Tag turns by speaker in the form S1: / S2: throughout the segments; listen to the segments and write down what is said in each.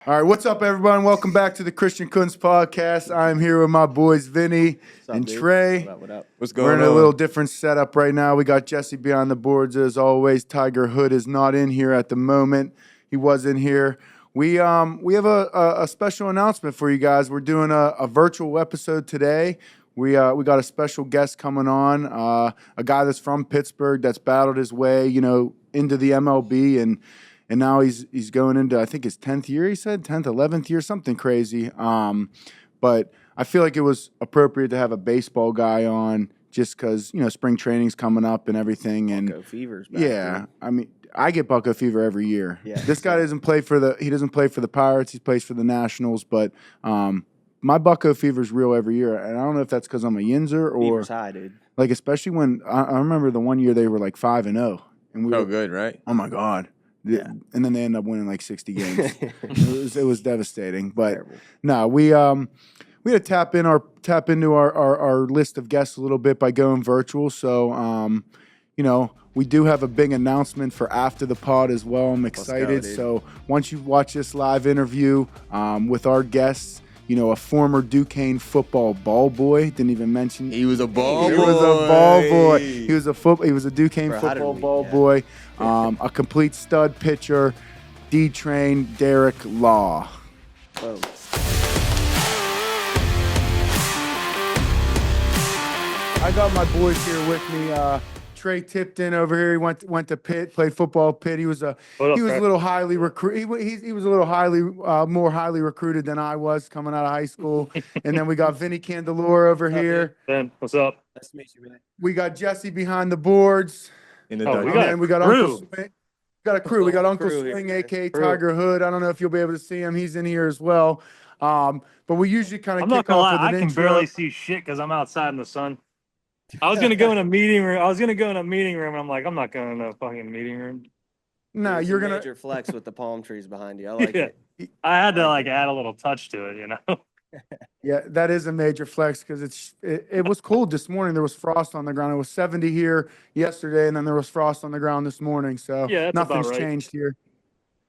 S1: All right, what's up, everyone? Welcome back to the Christian Kuntz Podcast. I'm here with my boys Vinny and
S2: dude?
S1: Trey.
S2: What up?
S3: What's going on?
S1: We're in a little different setup right now. We got Jesse behind the boards as always. Tiger Hood is not in here at the moment. He was in here. We have a special announcement for you guys. We're doing a virtual episode today. We got a special guest coming on, a guy that's from Pittsburgh that's battled his way, into the MLB and now he's going into, I think, his 10th year, he said, 10th, 11th year, something crazy. But I feel like it was appropriate to have a baseball guy on just because, spring training's coming up and everything. And
S2: Bucko fever's back.
S1: yeah, I mean, I get Bucko fever every year.
S2: Yeah.
S1: This guy doesn't play for the Pirates. He plays for the Nationals. But my Bucko fever's real every year. And I don't know if that's because I'm a Yinzer or
S2: Fever's high, dude.
S1: like, especially when I remember the one year they were like 5-0. And we
S3: Oh,
S1: were,
S3: good, right?
S1: oh my God.
S2: Yeah.
S1: And then they end up winning like 60 games. it was devastating. But
S2: Terrible.
S1: no, we had to tap into our list of guests a little bit by going virtual. So we do have a big announcement for after the pod as well. I'm excited.
S2: dude.
S1: So once you watch this live interview with our guests, a former Duquesne football ball boy. Didn't even mention
S3: He was a ball boy.
S1: he was a ball boy. He was a Duquesne
S2: For
S1: football
S2: 100
S1: ball
S2: yeah.
S1: boy. A complete stud pitcher, D-Train Derek Law.
S2: Whoa.
S1: I got my boys here with me. Trey Tipton over here. He went to Pitt, played football at Pitt. He was a little highly recruited. He was a little more highly recruited than I was coming out of high school. And then we got Vinny Candelora over here.
S4: Ben, what's up?
S2: Nice to meet you, man.
S1: We got Jesse behind the boards.
S3: In the
S4: Oh, we
S3: Dutch.
S4: got
S1: And we got
S4: crew.
S1: Uncle Swing. We got a crew. We got Uncle
S2: Crew here.
S1: Swing, aka
S4: Crew.
S1: Tiger Hood. I don't know if you'll be able to see him. He's in here as well. But we usually kind of
S4: I'm not
S1: kick
S4: gonna
S1: off
S4: lie,
S1: with
S4: I
S1: an
S4: can
S1: intro.
S4: barely see shit because I'm outside in the sun. I was gonna go in a meeting room. And I'm like, I'm not going in a fucking meeting room.
S1: Nah,
S2: There's
S1: you're
S2: a
S1: gonna.
S2: major flex with the palm trees behind you. I like
S4: Yeah.
S2: it.
S4: I had to like add a little touch to it.
S1: Yeah, that is a major flex because it was cold this morning. There was frost on the ground. It was 70 here yesterday, and then there was frost on the ground this morning. So
S4: Yeah, that's about
S1: nothing's
S4: right.
S1: changed here.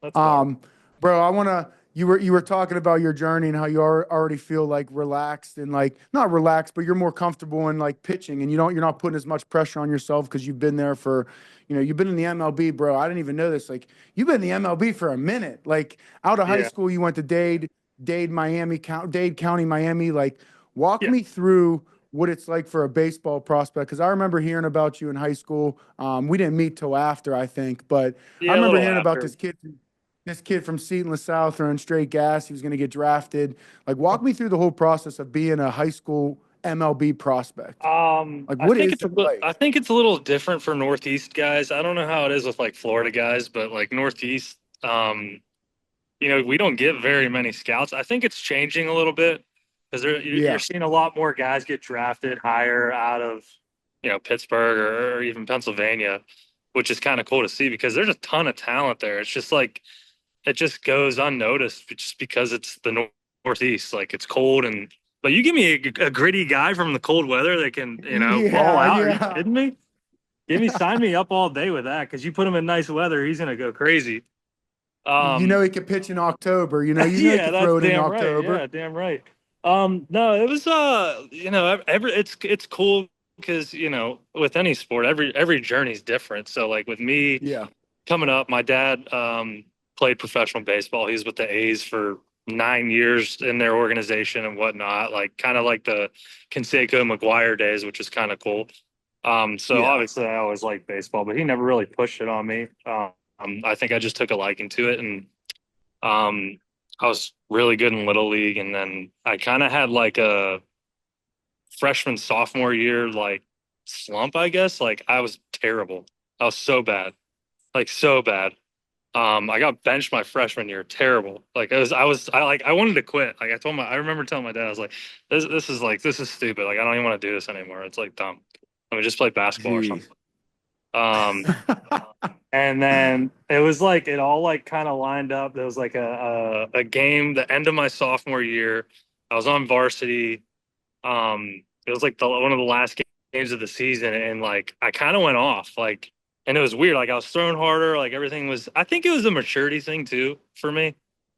S4: That's about
S1: Bro, you were talking about your journey and how you already feel like relaxed and like not relaxed, but you're more comfortable in like pitching and you're not putting as much pressure on yourself because you've been there for, you've been in the MLB, bro. I didn't even know this. Like you've been in the MLB for a minute. Like out of high
S4: Yeah.
S1: school, you went to Dade County, Miami. Like walk
S4: Yeah.
S1: me through what it's like for a baseball prospect. Cause I remember hearing about you in high school. We didn't meet till after, I think, but
S4: Yeah,
S1: I
S4: a
S1: remember
S4: little
S1: hearing about
S4: after.
S1: this kid from Seton LaSalle throwing straight gas. He was going to get drafted. Like, walk me through the whole process of being a high school MLB prospect. Like, what is it like?
S4: I think it's a little different for Northeast guys. I don't know how it is with like Florida guys, but like Northeast, we don't get very many scouts. I think it's changing a little bit because
S1: Yeah.
S4: you're seeing a lot more guys get drafted higher out of, Pittsburgh or even Pennsylvania, which is kind of cool to see because there's a ton of talent there. It's just like it just goes unnoticed just because it's the Northeast. Like it's cold but you give me a gritty guy from the cold weather that can, ball out.
S1: Yeah.
S4: Are you kidding me? Sign me up all day with that because you put him in nice weather, he's gonna go crazy.
S1: He could pitch in October. He
S4: yeah,
S1: could
S4: that's
S1: throw it in
S4: damn
S1: October.
S4: right. Yeah, damn right. No, it was it's cool because with any sport, every journey's different. So like with me,
S1: Yeah.
S4: coming up, my dad played professional baseball. He was with the A's for 9 years in their organization and whatnot, like kind of like the Canseco McGuire days, which is kind of cool. So
S1: Yeah.
S4: obviously I always liked baseball, but he never really pushed it on me. I think I just took a liking to it, and I was really good in Little League, and then I kind of had like a freshman sophomore year like slump, I guess. Like I was terrible. I was so bad. Like so bad. I got benched my freshman year. Terrible. Like I wanted to quit. Like I remember telling my dad, I was like, this is stupid. Like I don't even want to do this anymore. It's like dumb. Let me just play basketball or
S1: Jeez.
S4: something. And then it was like it all like kind of lined up. There was like a game the end of my sophomore year. I was on varsity. It was like one of the last games of the season, and like I kind of went off. Like, and it was weird. Like I was throwing harder. Like everything was. I think it was a maturity thing too for me.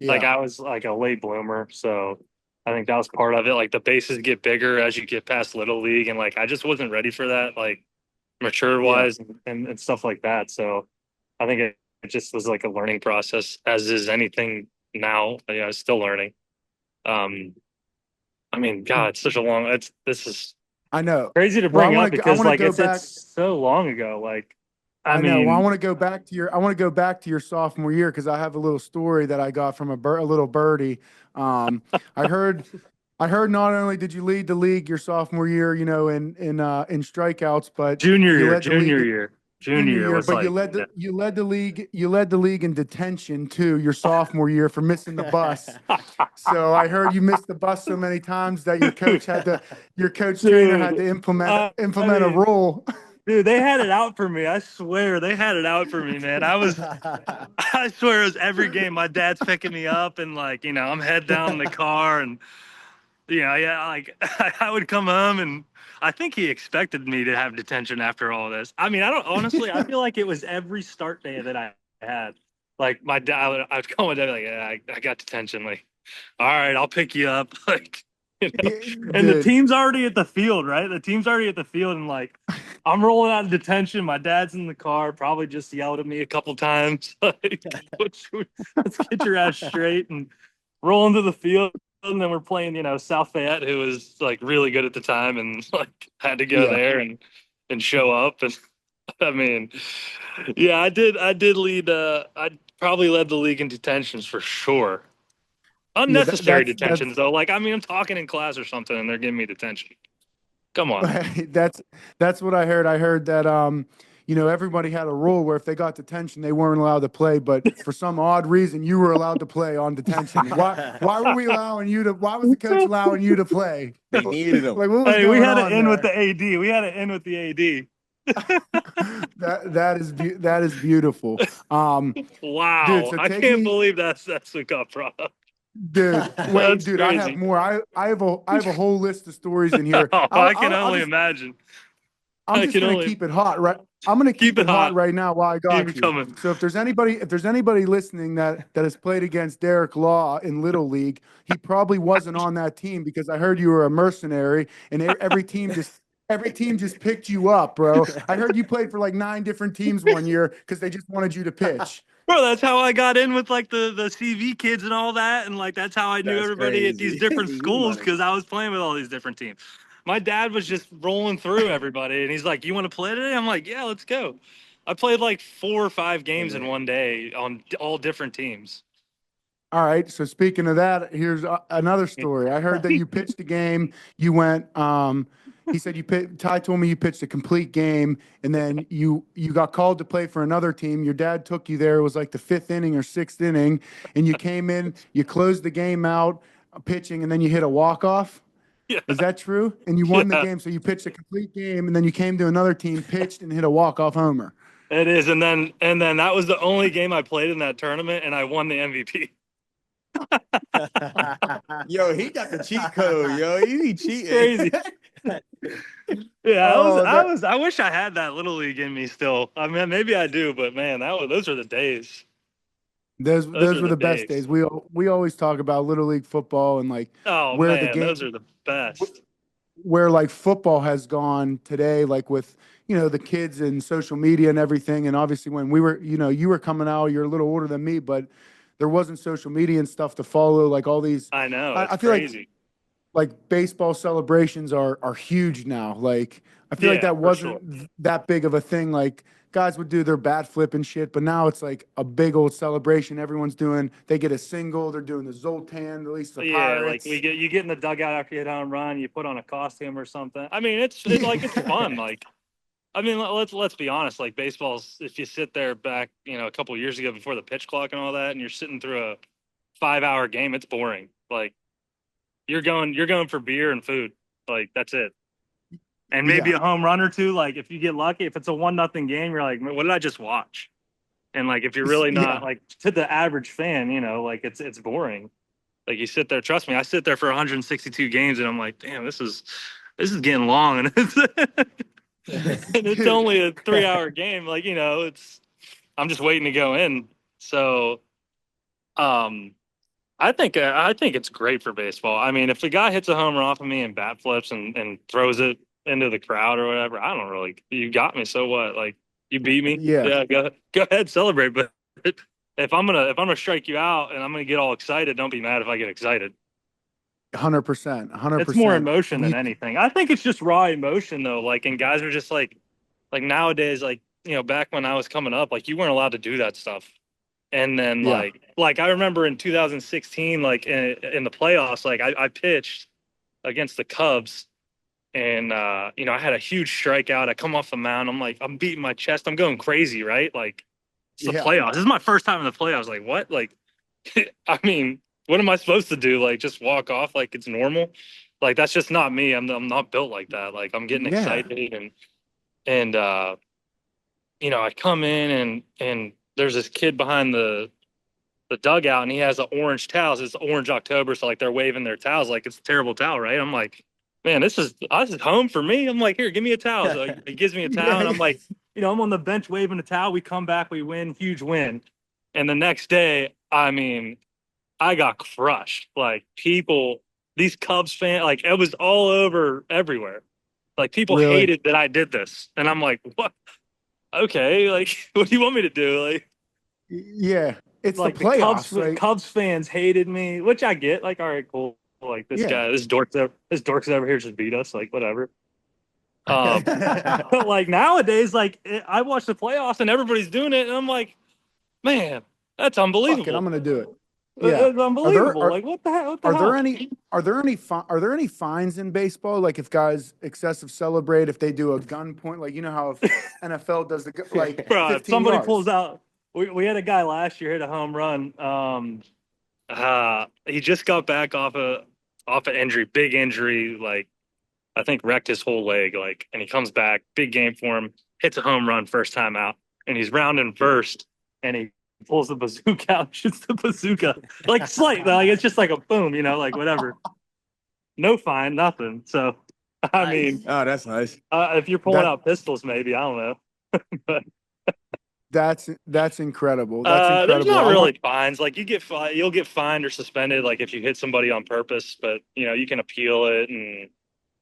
S4: Like
S1: Yeah.
S4: I was like a late bloomer, so I think that was part of it. Like the bases get bigger as you get past little league, and like I just wasn't ready for that, like mature
S1: Yeah.
S4: wise and stuff like that. So I think it just was like a learning process, as is anything now. Yeah, I'm still learning. Um, I mean, God, it's such a long. This is
S1: I know.
S4: crazy to
S1: Well,
S4: bring up
S1: I
S4: because
S1: want to
S4: like
S1: go back.
S4: it's so long ago. Like, I
S1: I know. Well, I
S4: mean,
S1: want to go back to your. I want to go back to your sophomore year because I have a little story that I got from a little birdie. Um, I heard. I heard not only did you lead the league your sophomore year, in strikeouts, but
S4: junior
S1: you
S4: year,
S1: led the league
S4: junior year, junior
S1: junior
S4: year
S1: year.
S4: was
S1: But
S4: like, yeah.
S1: you led the league in detention too your sophomore year for missing the bus. So I heard you missed the bus so many times that your coach trainer had
S4: Dude,
S1: to
S4: I
S1: implement a
S4: mean,
S1: rule.
S4: dude, they had it out for me. I swear they had it out for me, man. I swear it was every game. My dad's picking me up, and like, I'm head down in the car, and yeah, like I would come home, and I think he expected me to have detention after all this. I mean, I don't honestly. I feel like it was every start day that I had. Like my dad, I would call my dad like, yeah, I got detention. Like, all right, I'll pick you up. Like, and the
S1: Dude.
S4: team's already at the field, right? The team's already at the field, and like, I'm rolling out of detention. My dad's in the car, probably just yelled at me a couple times, like, let's get your ass straight and roll into the field. And then we're playing, South Fayette, who was like really good at the time, and like had to go
S1: Yeah.
S4: there and show up. And I mean, yeah, I did lead. I probably led the league in detentions for sure.
S1: Yeah,
S4: Unnecessary detentions though. Like, I mean, I'm talking in class or something, and they're giving me detention. Come on.
S1: that's that's what I heard. I heard that everybody had a rule where if they got detention, they weren't allowed to play, but for some odd reason, you were allowed to play on detention. Why were we allowing you to? Why was the coach allowing you to play?
S2: They needed him.
S1: Like what was
S4: Hey, we
S1: going
S4: had to
S1: on
S4: end with
S1: there?
S4: the AD. We had to end with the AD.
S1: That is beautiful. Dude,
S4: Wow,
S1: so
S4: I
S1: take
S4: can't
S1: me.
S4: believe that's what got brought up.
S1: Wait,
S4: That's
S1: dude, I have
S4: crazy.
S1: more. I have a whole list of stories in here.
S4: Oh, I can
S1: I'll
S4: only
S1: just
S4: imagine.
S1: I'm
S4: I
S1: just
S4: can
S1: gonna
S4: only
S1: keep it hot, right? I'm gonna
S4: keep
S1: keep
S4: it
S1: it hot
S4: hot.
S1: right now while I
S4: Keep
S1: got
S4: it
S1: you.
S4: coming.
S1: So if there's anybody listening that has played against Derek Law in Little League, he probably wasn't on that team because I heard you were a mercenary and every team just picked you up, bro. I heard you played for like 9 different teams one year because they just wanted you to pitch.
S4: Bro, that's how I got in with like the CV kids and all that, and like that's how I knew
S2: That's
S4: everybody at these
S2: crazy.
S4: different
S2: CV
S4: schools
S2: money.
S4: because I was playing with all these different teams. My dad was just rolling through everybody, and he's like, "You want to play today?" I'm like, "Yeah, let's go." I played like 4 or 5 games in one day on all different teams.
S1: All right. So speaking of that, here's another story. I heard that you pitched a game. You went. He said Ty told me you pitched a complete game, and then you got called to play for another team. Your dad took you there. It was like the 5th inning or 6th inning, and you came in. You closed the game out pitching, and then you hit a walk off.
S4: Yeah,
S1: Is that true? And you won the
S4: yeah,
S1: game. So you pitched a complete game, and then you came to another team, pitched, and hit a walk off homer.
S4: it is. And then that was the only game I played in that tournament, and I won the MVP.
S2: Yo, he got the cheat code. Yo, he be
S4: It's
S2: cheating.
S4: crazy. Yeah,
S1: Oh,
S4: I wish I had that little league in me still. I mean, maybe I do, but man, those are the days. Those
S1: those
S4: are
S1: were
S4: the
S1: the best days.
S4: days.
S1: We always talk about Little League football and like
S4: Oh
S1: where the
S4: man,
S1: game
S4: those are the best.
S1: where like football has gone today, like with the kids and social media and everything. And obviously, when we were, you were coming out, you're a little older than me, but there wasn't social media and stuff to follow. Like all these,
S4: I know, it's
S1: I feel
S4: crazy.
S1: like baseball celebrations are huge now. Like I feel like
S4: Yeah,
S1: that
S4: for sure.
S1: wasn't that big of a thing. Like guys would do their bat flip and shit, but now it's like a big old celebration. Everyone's doing. They get a single. They're doing the Zoltan, release the
S4: Yeah, like
S1: Pirates.
S4: you get in the dugout after you hit a home run, you put on a costume or something. I mean, it's fun. Like, I mean, let's be honest. Like baseball's, if you sit there back, a couple years ago before the pitch clock and all that, and you're sitting through a 5-hour game, it's boring. Like you're going for beer and food. Like that's it. And maybe
S1: Yeah,
S4: a home run or two. Like if you get lucky, if it's a 1-0 game, you're like, what did I just watch? And like if you're really not
S1: yeah.
S4: like to the average fan, like it's boring. Like you sit there, trust me, I sit there for 162 games and I'm like, damn, this is getting long and it's
S1: Dude,
S4: only a 3-hour game. Like, I'm just waiting to go in. So um I think it's great for baseball. I mean, if the guy hits a home run off of me and bat flips and throws it into the crowd or whatever, I don't really. You got me. So what? Like you beat me.
S1: Yeah.
S4: Yeah. Go ahead, celebrate. But if I'm gonna strike you out and I'm gonna get all excited, don't be mad if I get excited.
S1: 100%. 100%.
S4: It's more emotion than anything. I think it's just raw emotion though. Like, and guys are just like nowadays, like, back when I was coming up, like you weren't allowed to do that stuff. And then
S1: Yeah.
S4: like I remember in 2016, like in the playoffs, like I pitched against the Cubs and I had a huge strikeout. I come off the mound. I'm like, I'm beating my chest. I'm going crazy, right? Like it's the playoffs. This is my first time in the playoffs. Like what? Like, I mean, what am I supposed to do? Like just walk off like it's normal? Like that's just not me. I'm not built like that. Like I'm getting excited and I come in and there's this kid behind the dugout and he has an orange towel. It's Orange October, so like they're waving their towels like it's a terrible towel, right? I'm like, man, this is home for me. I'm like, here, give me a towel. So he gives me a towel and I'm like, I'm on the bench waving a towel. We come back, we win, huge win. And the next day, I mean, I got crushed. Like these Cubs fans, like it was all over everywhere. Like people hated that I did this. And I'm like, what? Okay, like what do you want me to do? Like
S1: yeah, it's
S4: like
S1: the playoffs.
S4: The Cubs fans hated me, which I get. Like, all right, cool. Like this guy, this dork's over here just beat us. Like whatever. But like nowadays, like I watch the playoffs and everybody's doing it, and I'm like, man, that's unbelievable.
S1: Fuck it, I'm gonna do it.
S4: Yeah, it's unbelievable. Like what the hell?
S1: Are there any fines in baseball? Like if guys excessive celebrate, if they do a gun point, like how if NFL does like
S4: bro,
S1: 15
S4: if somebody
S1: yards.
S4: pulls out. We had a guy last year hit a home run. He just got back off an injury, big injury, like I think wrecked his whole leg, like, and he comes back, big game for him, hits a home run first time out, and he's rounding first, and he pulls the bazooka out, shoots the bazooka, like slight, like it's just like a boom, like whatever, no fine, nothing. So, I mean,
S2: oh, that's nice.
S4: If you're pulling out pistols, maybe I don't know, but.
S1: That's incredible. That's incredible.
S4: There's not really fines. Like you'll get fined or suspended, like if you hit somebody on purpose. But you can appeal it, and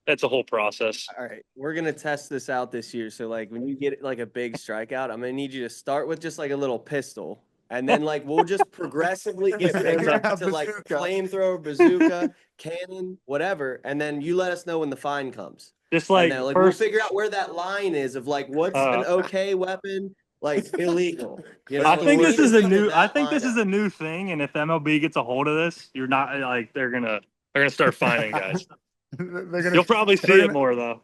S4: that's a whole process.
S3: All right, we're gonna test this out this year. So like when you get like a big strikeout, I'm gonna need you to start with just like a little pistol, and then like we'll just progressively get bigger to like flamethrower, bazooka, cannon, whatever, and then you let us know when the fine comes.
S4: Just like,
S3: then, we'll figure out where that line is of like what's an okay weapon. Like illegal.
S4: I think this is a new thing, and if MLB gets a hold of this, you're not like they're gonna start fining guys. You'll probably see it more though.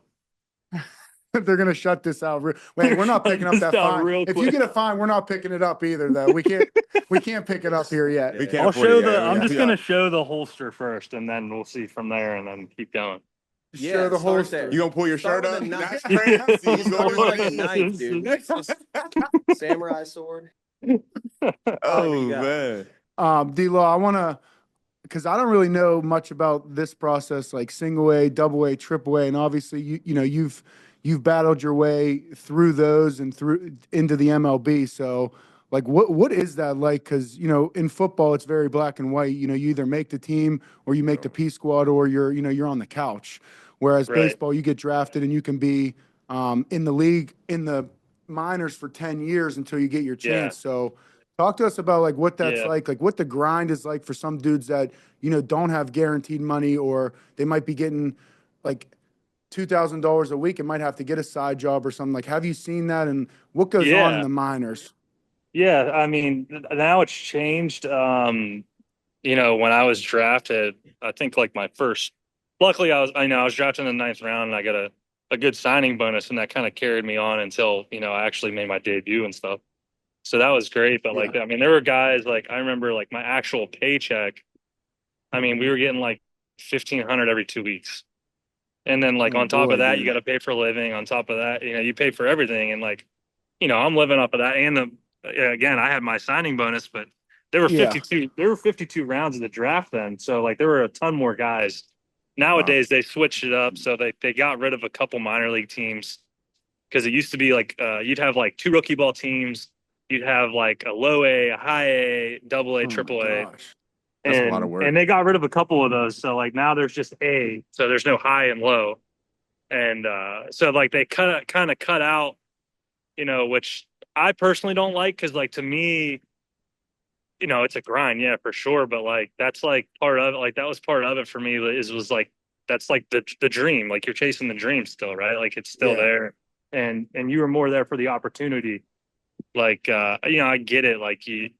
S1: They're gonna shut this out. Wait, we're not picking up that fine. If you get a fine, we're not picking it up either. Though we can't pick it up here yet.
S2: We can't.
S4: I'm just gonna show the holster first, and then we'll see from there, and then keep going.
S1: Show the holster.
S2: You gonna pull your shirt up?
S3: That's crazy. Like a knife, dude. Just samurai sword.
S2: Oh man.
S1: D-Law, I wanna, because I don't really know much about this process, like single A, double A, triple A, and obviously you've battled your way through those and through into the MLB. So like what is that like? Because in football it's very black and white. You either make the team or you make the P squad or you're on the couch. Whereas baseball, you get drafted and you can be in the league in the minors for 10 years until you get your chance. Yeah. So talk to us about like what that's like what the grind is like for some dudes that don't have guaranteed money, or they might be getting like $2,000 a week and might have to get a side job or something. Like, have you seen that, and what goes on in the minors?
S4: Yeah, I mean, now it's changed. When I was drafted, I think like my first. Luckily, I was drafted in the 9th round, and I got a good signing bonus, and that kind of carried me on until I actually made my debut and stuff. So that was great. But like, I mean, there were guys like I remember like my actual paycheck. I mean, we were getting like $1,500 every 2 weeks, and then like on top of that, you got to pay for a living. On top of that, you pay for everything, and like, I'm living off of that. And again, I had my signing bonus, but there were 52. There were 52 rounds of the draft then, so like there were a ton more guys. Nowadays, they switched it up, so they got rid of a couple minor league teams because it used to be like you'd have like 2 rookie ball teams, you'd have like a low A, a high A, double A, triple A,
S2: That's a lot of work.
S4: And they got rid of a couple of those. So like now there's just A, so there's no high and low. And so like they kind of cut out, which I personally don't like, because like to me, it's a grind, yeah, for sure. But like that's like part of it. Like that was part of it for me. Was like that's like the dream. Like you're chasing the dream still, right? Like it's still there, and you were more there for the opportunity. Like I get it. Like you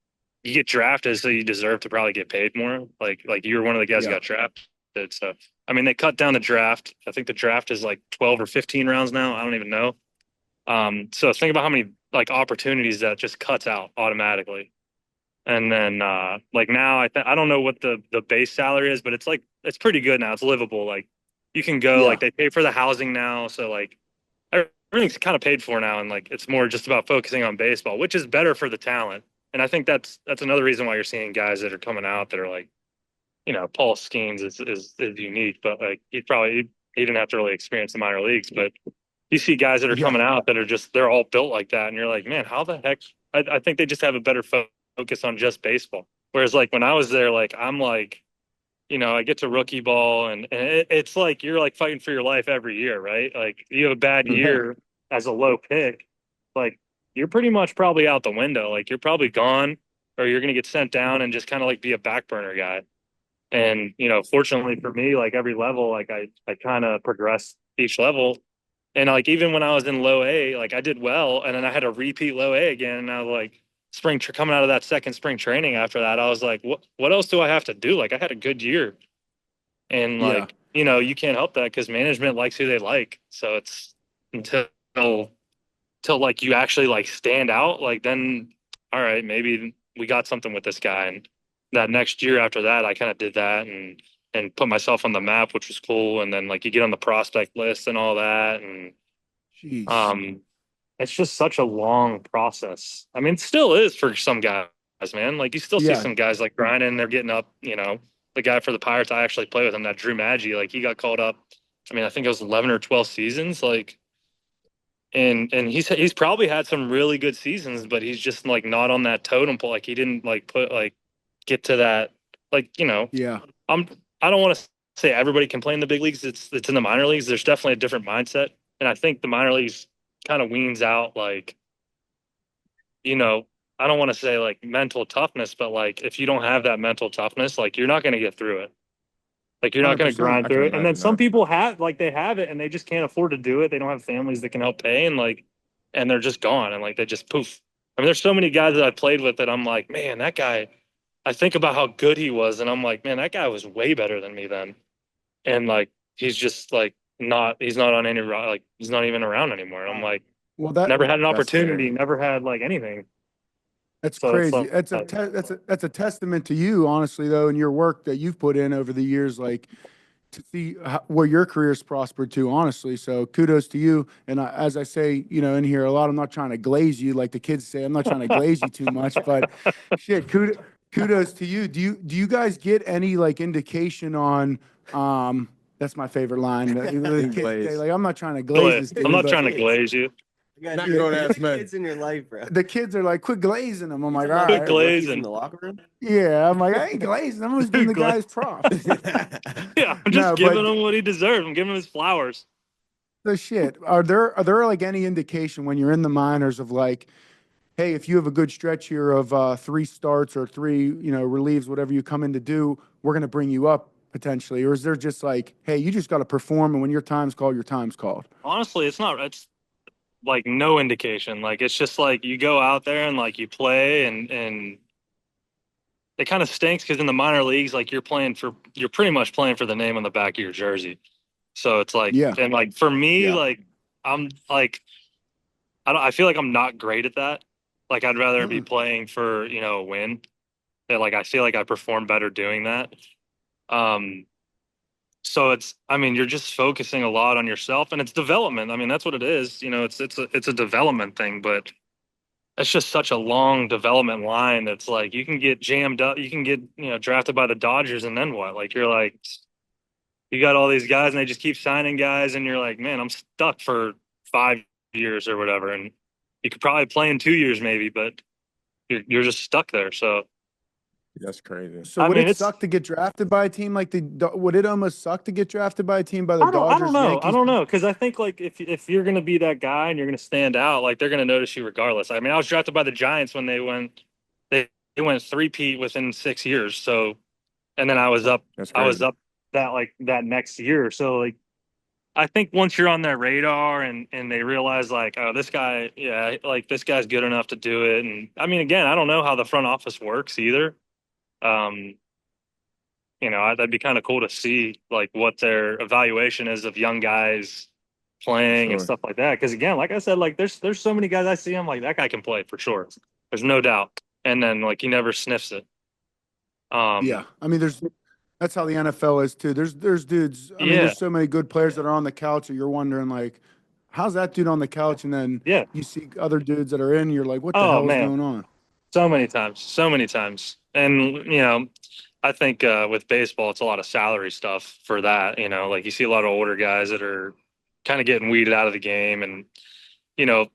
S4: get drafted, so you deserve to probably get paid more. Like you were one of the guys who got drafted. So I mean, they cut down the draft. I think the draft is like 12 or 15 rounds now. I don't even know. So think about how many like opportunities that just cuts out automatically. And then like now I don't know what the base salary is, but it's pretty good now. It's livable. Like you can go, like they pay for the housing now, so like everything's kind of paid for now, and like it's more just about focusing on baseball, which is better for the talent. And I think that's another reason why you're seeing guys that are coming out that are like, Paul Skeens is unique, but like he didn't have to really experience the minor leagues, but you see guys that are coming out that are they're all built like that, and you're like, man, how the heck? I think they just have a better focus on just baseball. Whereas like when I was there, like I'm like, I get to rookie ball, and it's like you're like fighting for your life every year, right? Like you have a bad year as a low pick, like you're pretty much probably out the window. Like you're probably gone, or you're going to get sent down and just kind of like be a back burner guy. And, fortunately for me, like every level, like I kind of progressed each level. And like, even when I was in low A, like I did well, and then I had to repeat low A again. And I was like, coming out of that second spring training after that, I was like, what else do I have to do? Like I had a good year, and like, you can't help that because management likes who they like. So it's until like you actually like stand out, like then, all right, maybe we got something with this guy. And that next year after that, I kind of did that and put myself on the map, which was cool. And then like you get on the prospect list and all that. And it's just such a long process. I mean, it still is for some guys, man. Like you still see some guys like grinding, they're getting up, the guy for the Pirates, I actually play with him, that Drew Maggi, like he got called up. I mean, I think it was 11 or 12 seasons. Like, and he's probably had some really good seasons, but he's just like not on that totem pole. Like he didn't like get to that, like, I don't want to say everybody can play in the big leagues. It's in the minor leagues. There's definitely a different mindset. And I think the minor leagues kind of weans out, like, I don't want to say like mental toughness, but like if you don't have that mental toughness, like you're not going to get through it. Like you're not going to grind through it. And then some people have it and they just can't afford to do it. They don't have families that can help pay, and they're just gone, and like they just poof. I mean, there's so many guys that I played with that I'm like, man, that guy, I think about how good he was, and I'm like, man, that guy was way better than me then. And like he's just like he's not on any, like he's not even around anymore. And I'm like, well, that never had an opportunity, never had like anything.
S1: That's crazy. That's a testament to you, honestly, though, and your work that you've put in over the years, like to see where your career's prospered to, honestly. So kudos to you. And as I say, in here a lot, I'm not trying to glaze you, like the kids say. I'm not trying to glaze you too much, but shit, kudos to you. Do you guys get any like indication on? That's my favorite line. The kids say, like, I'm not trying to glaze this dude,
S4: I'm not trying to glaze you.
S2: Not grown ass men.
S3: Kids in your life, bro.
S1: The kids are like, quit glazing them. I'm like, all
S4: Quit
S1: right.
S4: glazing
S3: in the locker room.
S1: Yeah, I'm like, I ain't glazing. I'm just giving the guys props.
S4: Yeah, I'm just giving him what he deserves. I'm giving him his flowers.
S1: So shit. Are there like any indication when you're in the minors of like, hey, if you have a good stretch here of 3 starts or 3, relieves, whatever you come in to do, we're gonna bring you up potentially? Or is there just like, hey, you just got to perform, and when your time's called, your time's called?
S4: Honestly, it's like no indication. Like it's just like you go out there and like you play, and it kind of stinks because in the minor leagues, like you're pretty much playing for the name on the back of your jersey. So it's like, and like for me, like I'm like, I feel like I'm not great at that. Like I'd rather be playing for, a win. That like I feel like I perform better doing that. So you're just focusing a lot on yourself, and it's development. I mean, that's what it is. It's a development thing, but it's just such a long development line. That's like, you can get jammed up, you can get, drafted by the Dodgers, and then what? Like, you're like, you got all these guys and they just keep signing guys, and you're like, man, I'm stuck for 5 years or whatever. And you could probably play in 2 years maybe, but you're just stuck there. So
S2: That's crazy.
S1: So
S4: I
S1: would
S4: mean,
S1: it
S4: it's
S1: suck to get drafted by a team like would it almost suck to get drafted by a team by the
S4: I
S1: Dodgers,
S4: don't know.
S1: Yankees?
S4: I don't know because I think like if you're gonna be that guy and you're gonna stand out, like they're gonna notice you regardless. I mean, I was drafted by the Giants when they went three-peat within 6 years. So, and then
S2: That's
S4: I was
S2: crazy.
S4: up that next year. So like I think once you're on their radar and they realize like, oh, this guy, yeah, like this guy's good enough to do it. And I mean, again, I don't know how the front office works either. Um, that'd be kind of cool to see like what their evaluation is of young guys playing and
S2: Sure.
S4: stuff like that. Because again, like I said, like there's so many guys I see, I'm like that guy can play for sure. There's no doubt. And then like he never sniffs it.
S1: Yeah, I mean, that's how the NFL is too. There's dudes. I mean,
S4: Yeah,
S1: there's so many good players that are on the couch, or you're wondering like, how's that dude on the couch? And then
S4: yeah.
S1: you see other dudes that are in, you're like, what the
S4: Oh
S1: hell is
S4: man,
S1: going on?
S4: so many times. And I think with baseball, it's a lot of salary stuff for that. Like you see a lot of older guys that are kind of getting weeded out of the game, and you know,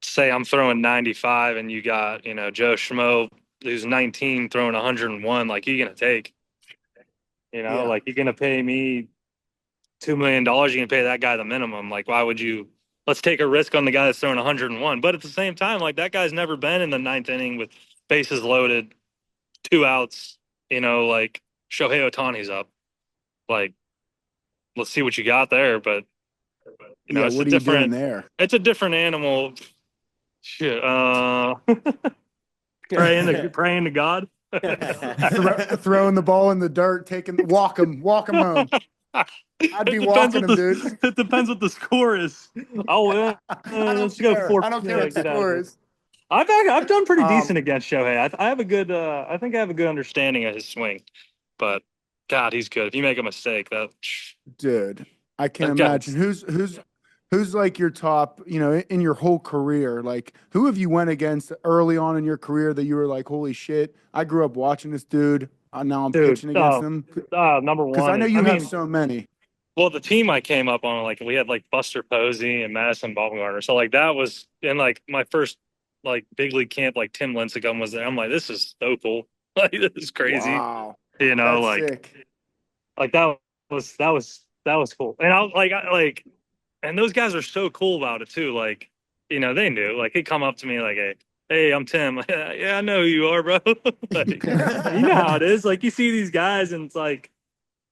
S4: say I'm throwing 95 and you got, Joe Schmo who's 19 throwing 101, like you gonna take,
S1: Yeah,
S4: like you're gonna pay me $2 million, you can pay that guy the minimum. Like, why would you? Let's take a risk on the guy that's throwing 101. But at the same time, like that guy's never been in the ninth inning with bases loaded, 2 outs, like Shohei Ohtani's up. Like, let's see what you got there. But
S1: yeah.
S4: it's
S1: What are you doing
S4: it's a different animal. Shit. Praying to God.
S1: there? Throwing the ball in the dirt, walk him home. I'd be walking him, dude.
S4: It depends what the score is. Oh, let's go four.
S1: I don't care what the score is.
S4: I've done pretty
S1: Um,
S4: decent against Shohei. I have a good. I think I have a good understanding of his swing, but God, he's good. If you make a mistake,
S1: Dude, I can't
S4: that guy's-
S1: imagine who's like your top, in your whole career. Like, who have you went against early on in your career that you were like, holy shit, I grew up watching this dude. Now I'm
S4: dude.
S1: pitching against him
S4: Number
S1: because
S4: one.
S1: I know you have so many.
S4: Well, the team I came up on, like we had like Buster Posey and Madison Bumgarner. So like that was in like my first like big league camp. Like Tim Lincecum was there. I'm like, this is so cool. Like this is crazy.
S1: Wow, that's
S4: Like
S1: sick.
S4: like that was cool. And and those guys are so cool about it too. Like they knew. Like he'd come up to me like, hey, I'm Tim. Yeah, I know who you are, bro. Like, you know how it is. Like you see these guys, and it's like.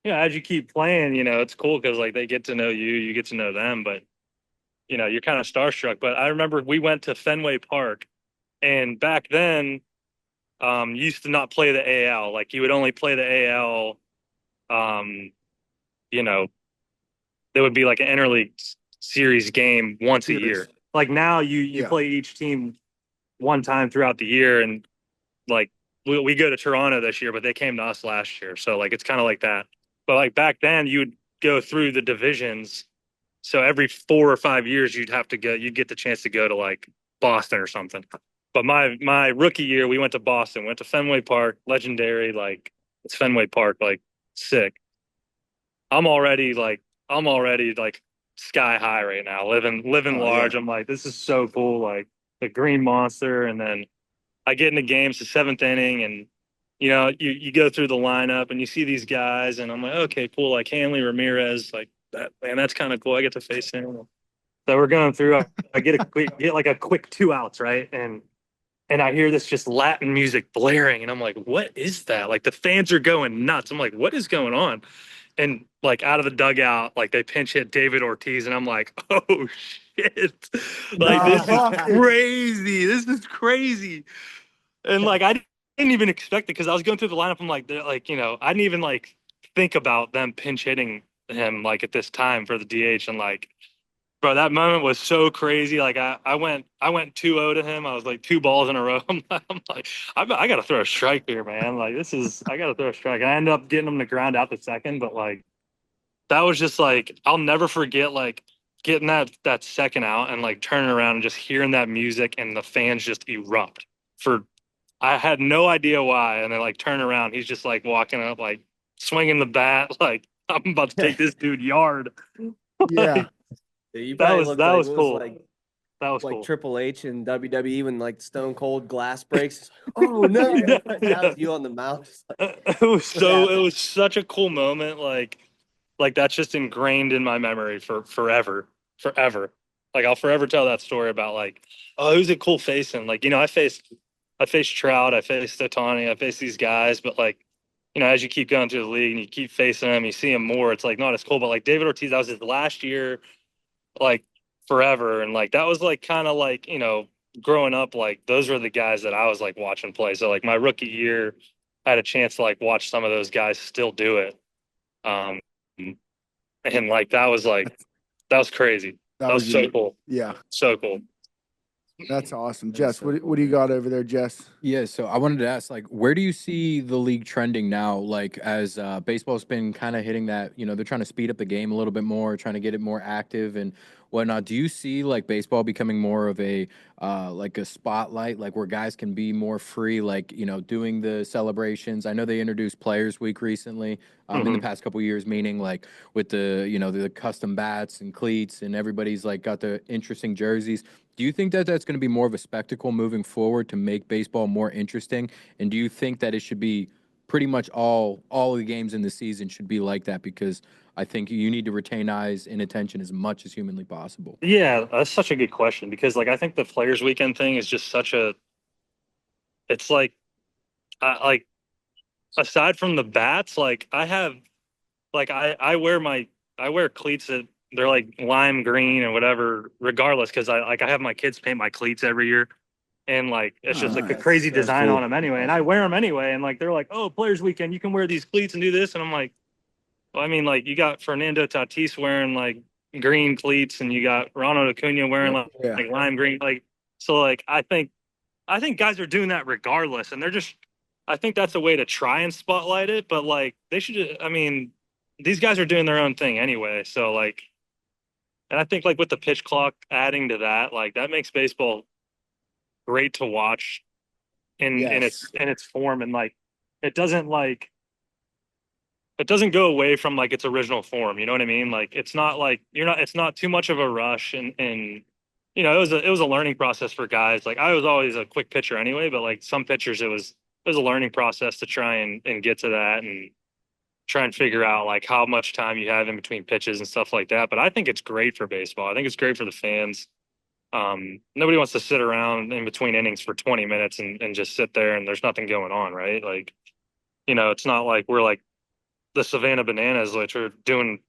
S4: As you keep playing, it's cool because like they get to know you, you get to know them, but you're kind of starstruck. But I remember we went to Fenway Park, and back then, you used to not play the AL. Like you would only play the AL. Um, you know, there would be like an interleague series game once a year. Like now, you play each team one time throughout the year, and like we go to Toronto this year, but they came to us last year, so like it's kind of like that. But like back then, you'd go through the divisions. So every 4 or 5 years, you'd get the chance to go to like Boston or something. But my rookie year, we went to Boston, went to Fenway Park, legendary. Like it's Fenway Park, like sick. I'm already like sky high right now, living large.
S1: Yeah.
S4: I'm like, this is so cool. Like the Green Monster, and then I get into games, the seventh inning, and you go through the lineup and you see these guys, and I'm like, okay, cool. Like Hanley Ramirez, like that, man, that's kind of cool. I get to face him. So we're going through. I get like a quick 2 outs, right? And I hear this just Latin music blaring, and I'm like, what is that? Like the fans are going nuts. I'm like, what is going on? And like out of the dugout, like they pinch hit David Ortiz, and I'm like, oh shit, like this is crazy. This is crazy. And like I didn't even expect it because I was going through the lineup. I'm like, I didn't even like think about them pinch hitting him like at this time for the DH. And like, bro, that moment was so crazy. Like I went 2-0 to him. I was like 2 balls in a row. I'm like, I got to throw a strike here, man. Like I got to throw a strike. And I ended up getting him to ground out the second. But like, that was just like, I'll never forget like getting that second out and like turning around and just hearing that music and the fans just erupt I had no idea why. And then like turn around, he's just like walking up, like swinging the bat. Like I'm about to take this dude yard.
S1: Yeah.
S3: You
S4: That
S3: probably
S4: was
S3: looked
S4: that
S3: like
S4: was
S3: it
S4: cool.
S3: like
S4: That was
S3: like
S4: cool.
S3: Triple H and WWE when like Stone Cold glass breaks. Oh no!
S4: Yeah,
S3: That
S4: yeah.
S3: was you on the mound.
S4: It was such a cool moment. Like that's just ingrained in my memory for forever. Like I'll forever tell that story about like, oh, who's it cool facing? Like, I faced Trout, I faced Otani, I faced these guys, but like, as you keep going through the league and you keep facing them, you see them more, it's like not as cool. But like David Ortiz, that was his last year, like forever. And like that was like kind of like, growing up, like those were the guys that I was like watching play. So like my rookie year, I had a chance to like watch some of those guys still do it. Um, and like that was crazy. That was so cool.
S1: Yeah,
S4: So cool.
S1: that's awesome. Jess, what do you got over there, Jess?
S5: Yeah, so I wanted to ask, like, where do you see the league trending now? Like, as baseball's been kind of hitting that, they're trying to speed up the game a little bit more, trying to get it more active and whatnot. Do you see like baseball becoming more of a like a spotlight, like where guys can be more free, like doing the celebrations? I know they introduced Players Week recently, in the past couple of years, meaning like with the the custom bats and cleats, and everybody's like got the interesting jerseys. Do you think that that's going to be more of a spectacle moving forward to make baseball more interesting? And do you think that it should be pretty much all of the games in the season should be like that? Because I think you need to retain eyes and attention as much as humanly possible.
S4: Yeah, that's such a good question because like I think the Players Weekend thing is just it's like like aside from the bats, like I wear cleats that they're like lime green or whatever, regardless, because I have my kids paint my cleats every year, and like it's just like a crazy design on them anyway, and I wear them anyway, and like they're like, oh, Players Weekend, you can wear these cleats and do this, and I'm like, well, I mean, like you got Fernando Tatis wearing like green cleats, and you got Ronald Acuna wearing like lime green, like so like I think guys are doing that regardless, and I think that's a way to try and spotlight it, but like they should, I mean, these guys are doing their own thing anyway, so like. And I think like with the pitch clock adding to that, like that makes baseball great to watch in its form, and like it doesn't go away from like its original form. You know what I mean? Like it's not like it's not too much of a rush, and it was a learning process for guys. Like I was always a quick pitcher anyway, but like some pitchers it was a learning process to try and get to that and try and figure out like how much time you have in between pitches and stuff like that. But I think it's great for baseball. I think it's great for the fans. Nobody wants to sit around in between innings for 20 minutes and just sit there and there's nothing going on, right? Like, it's not like we're like the Savannah Bananas, which are doing,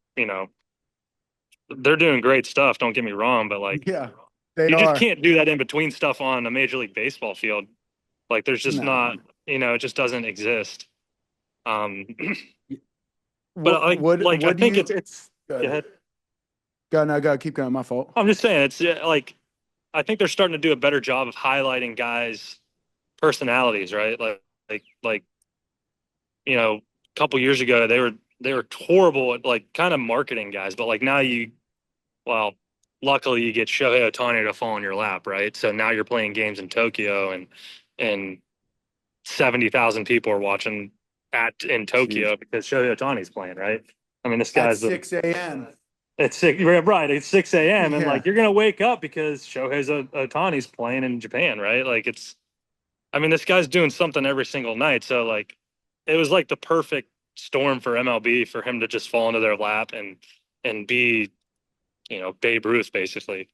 S4: they're doing great stuff. Don't get me wrong, but like, you just can't do that in between stuff on a Major League Baseball field. Like there's just not, it just doesn't exist. But I think it's go ahead.
S1: Go keep going. My fault.
S4: I'm just saying it's like I think they're starting to do a better job of highlighting guys' personalities, right? Like a couple years ago they were horrible at like kind of marketing guys, but like now luckily you get Shohei Ohtani to fall in your lap, right? So now you're playing games in Tokyo and 70,000 people are watching in Tokyo because Shohei Ohtani's playing, right? I mean, this guy's
S1: at 6 a.m.
S4: It's 6, right? It's 6 a.m. and like you're gonna wake up because Shohei Ohtani's playing in Japan, right? Like this guy's doing something every single night. So like, it was like the perfect storm for MLB for him to just fall into their lap and be, Babe Ruth basically.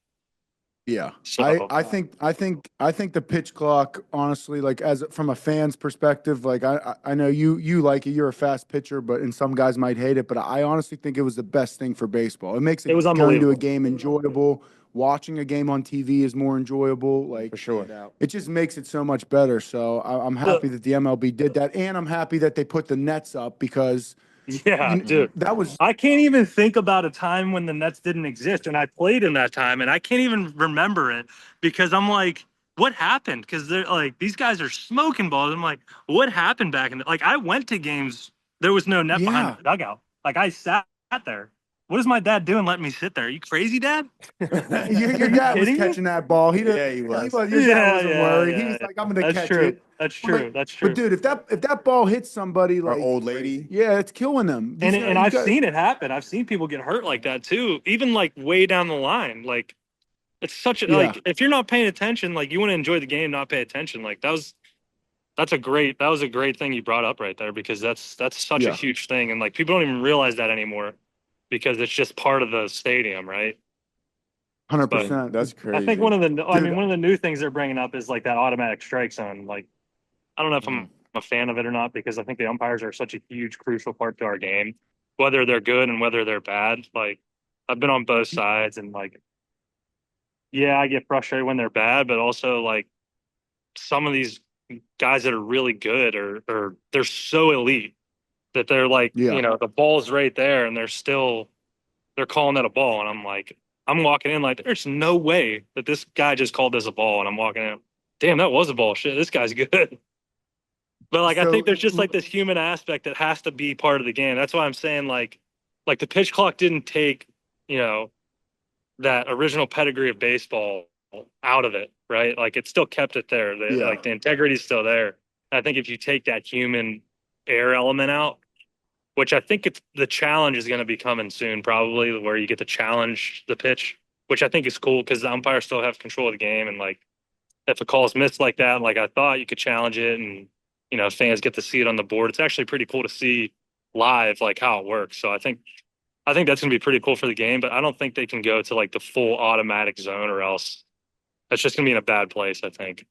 S1: Yeah,
S4: so,
S1: I think the pitch clock, honestly, like from a fan's perspective, like I know you like it. You're a fast pitcher, and some guys might hate it. But I honestly think it was the best thing for baseball. It makes
S4: it was
S1: going to a game enjoyable. Watching a game on TV is more enjoyable. Like
S2: for sure,
S1: it just makes it so much better. So I'm happy that the MLB did that, and I'm happy that they put the nets up because.
S4: Yeah, dude. I can't even think about a time when the Nets didn't exist, and I played in that time, and I can't even remember it because I'm like, what happened? Because they're like, these guys are smoking balls. I'm like, what happened back in like I went to games, there was no net behind the dugout. Like I sat there. What is my dad doing letting me sit there? Are you crazy, Dad?
S1: your dad was catching that ball. He was. Your dad wasn't worried. He was like, I'm going to catch it.
S4: That's true. That's true.
S1: But dude, if that ball hits somebody, like
S2: our old lady,
S1: it's killing them.
S4: And I've seen it happen. I've seen people get hurt like that too, even like way down the line. Like It's such a
S1: Yeah.
S4: like if you're not paying attention, like you want to enjoy the game, not pay attention. Like that was a great thing you brought up right there because that's such a
S1: Yeah.
S4: huge thing and like people don't even realize that anymore because it's just part of the stadium, right?
S1: 100%.
S2: That's crazy.
S4: I think one of the
S1: Dude.
S4: one of the new things they're bringing up is like that automatic strike zone. Like I don't know if I'm a fan of it or not because I think the umpires are such a huge crucial part to our game, whether they're good and whether they're bad. Like I've been on both sides and like yeah, I get frustrated when they're bad, but also like some of these guys that are really good or they're so elite that they're like,
S1: Yeah.
S4: the ball's right there and they're calling that a ball. And I'm walking in like, there's no way that this guy just called this a ball. And I'm walking in, damn, that was a ball. Shit, this guy's good. But like, I
S1: So-
S4: think there's just like this human aspect that has to be part of the game. That's why I'm saying like the pitch clock didn't take, that original pedigree of baseball out of it, right? Like it still kept it there.
S1: Yeah.
S4: Like the integrity is still there. I think if you take that human air element out, which I think it's the challenge is going to be coming soon, probably where you get to challenge the pitch, which I think is cool because the umpires still have control of the game. And like, if a call is missed like that, like I thought you could challenge it and, fans get to see it on the board. It's actually pretty cool to see live, like how it works. So I think that's going to be pretty cool for the game, but I don't think they can go to like the full automatic zone or else that's just going to be in a bad place, I think.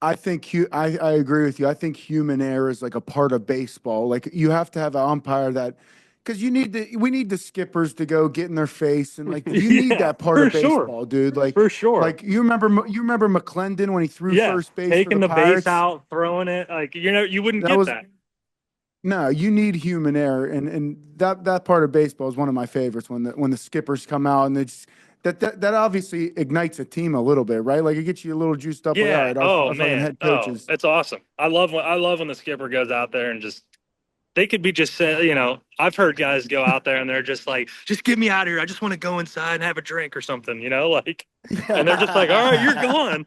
S1: I think I agree with you. I think human error is like a part of baseball. Like you have to have an umpire that, because we need the skippers to go get in their face and like you need that part of baseball, dude. Like
S4: For sure.
S1: Like you remember McClendon when he threw first base,
S4: taking
S1: for
S4: the
S1: Pirates?
S4: base out, throwing it, like you wouldn't get that.
S1: No, you need human error, and that part of baseball is one of my favorites when the skippers come out and it's. That obviously ignites a team a little bit, right? Like it gets you a little juiced up.
S4: Yeah.
S1: Like, all right, our fucking
S4: Man.
S1: head coaches.
S4: It's awesome. I love when the skipper goes out there and just they could be just saying, I've heard guys go out there and they're just like, just get me out of here. I just want to go inside and have a drink or something, like, and they're just like, all right, you're gone.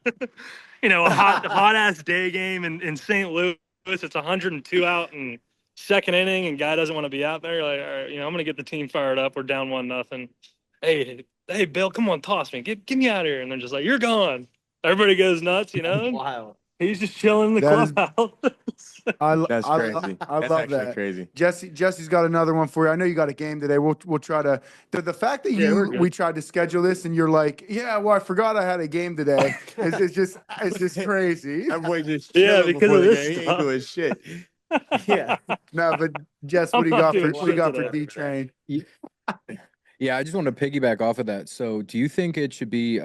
S4: A hot ass day game in St. Louis. It's 102 out in second inning and guy doesn't want to be out there. Like, all right, I'm going to get the team fired up. We're down 1-0. Hey, Bill, come on, toss me. Get me out of here. And they're just like, you're gone. Everybody goes nuts,
S3: Wow.
S4: He's just chilling in the clubhouse.
S2: That's crazy.
S1: I
S2: That's
S1: love
S2: actually
S1: that.
S2: crazy.
S1: Jesse's got another one for you. I know you got a game today. We'll try to the fact that
S4: we're good.
S1: we tried to schedule this and you're like, yeah, well, I forgot I had a game today. It's just crazy.
S2: That boy just
S4: Yeah,
S2: chilling
S4: because
S2: before
S4: of
S2: the
S4: this
S2: game. He ain't
S4: stuff.
S2: doing shit.
S3: Yeah.
S1: No, but Jess, what do you
S4: I'm not
S1: got for
S4: doing
S1: what do you
S4: shit
S1: got for
S4: today.
S1: D Train?
S5: Yeah, I just want to piggyback off of that. So, do you think it should be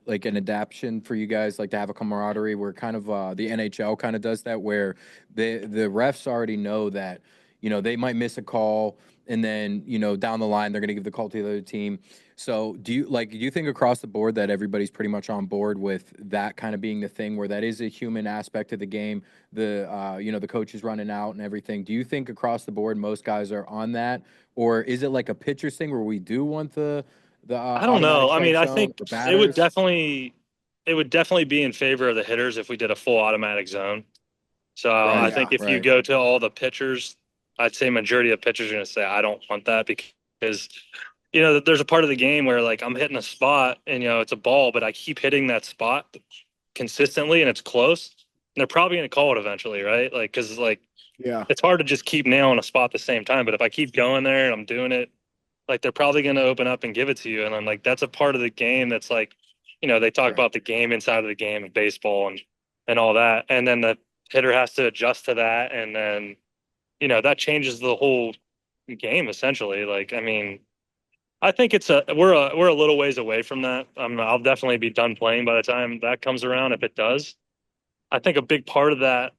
S5: like an adaptation for you guys, like to have a camaraderie where kind of the NHL kind of does that, where the refs already know that they might miss a call, and then down the line they're going to give the call to the other team. So, do you think across the board that everybody's pretty much on board with that kind of being the thing, where that is a human aspect of the game? The coach is running out and everything. Do you think across the board most guys are on that? Or is it like a pitcher's thing where we do want the
S4: I don't know. I mean, I think
S5: the
S4: it would
S5: batters?
S4: definitely be in favor of the hitters if we did a full automatic zone. So
S5: Right,
S4: I think if you
S5: right.
S4: go to all the pitchers, I'd say majority of pitchers are going to say, I don't want that because, there's a part of the game where like I'm hitting a spot and, it's a ball, but I keep hitting that spot consistently and it's close. And they're probably going to call it eventually, right? Like, cause like,
S1: Yeah.
S4: it's hard to just keep nailing a spot at the same time. But if I keep going there and I'm doing it, like they're probably going to open up and give it to you. And I'm like, that's a part of the game that's like, they talk about the game inside of the game of baseball and all that. And then the hitter has to adjust to that. And then, that changes the whole game essentially. Like, I mean, I think we're a little ways away from that. I'll definitely be done playing by the time that comes around. If it does, I think a big part of that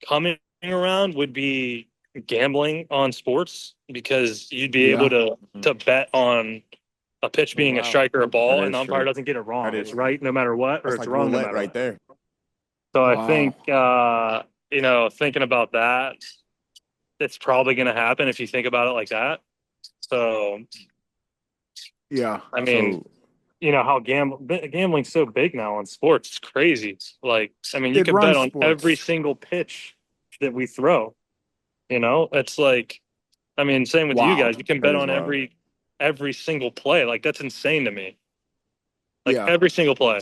S4: coming around would be gambling on sports because you'd be able to bet on a pitch being a strike or a ball,
S2: That
S4: and the
S2: is
S4: umpire
S2: true.
S4: doesn't get it wrong.
S2: That
S4: It's
S2: is-
S4: right no matter what, or
S2: That's
S4: it's
S2: like
S4: wrong no
S2: roulette
S4: matter
S2: right
S4: what.
S2: there.
S4: So
S1: Wow.
S4: I think thinking about that, it's probably going to happen if you think about it like that. So
S1: Yeah.
S4: I mean, how gambling's so big now on sports. It's crazy. Like, I mean, you
S1: It
S4: can bet
S1: runs
S4: on
S1: sports.
S4: every single pitch that we throw. It's like, I mean, same with
S1: Wow.
S4: you guys. You can
S2: That
S4: bet
S2: is
S4: on
S2: wild.
S4: every single play. Like, that's insane to me. Like every single play.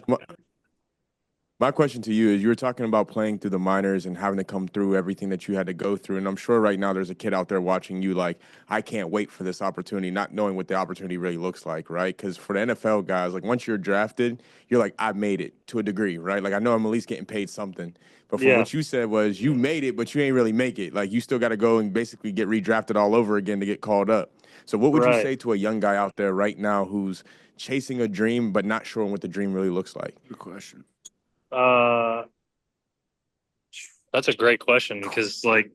S2: My question to you is, you were talking about playing through the minors and having to come through everything that you had to go through. And I'm sure right now there's a kid out there watching you like, I can't wait for this opportunity, not knowing what the opportunity really looks like, right? Because for the NFL guys, like once you're drafted, you're like, I made it to a degree, right? Like I know I'm at least getting paid something. But from what you said was you made it, but you ain't really make it. Like you still got to go and basically get redrafted all over again to get called up. So what would you say to a young guy out there right now who's chasing a dream but not sure what the dream really looks like?
S1: Good question.
S4: That's a great question because, like,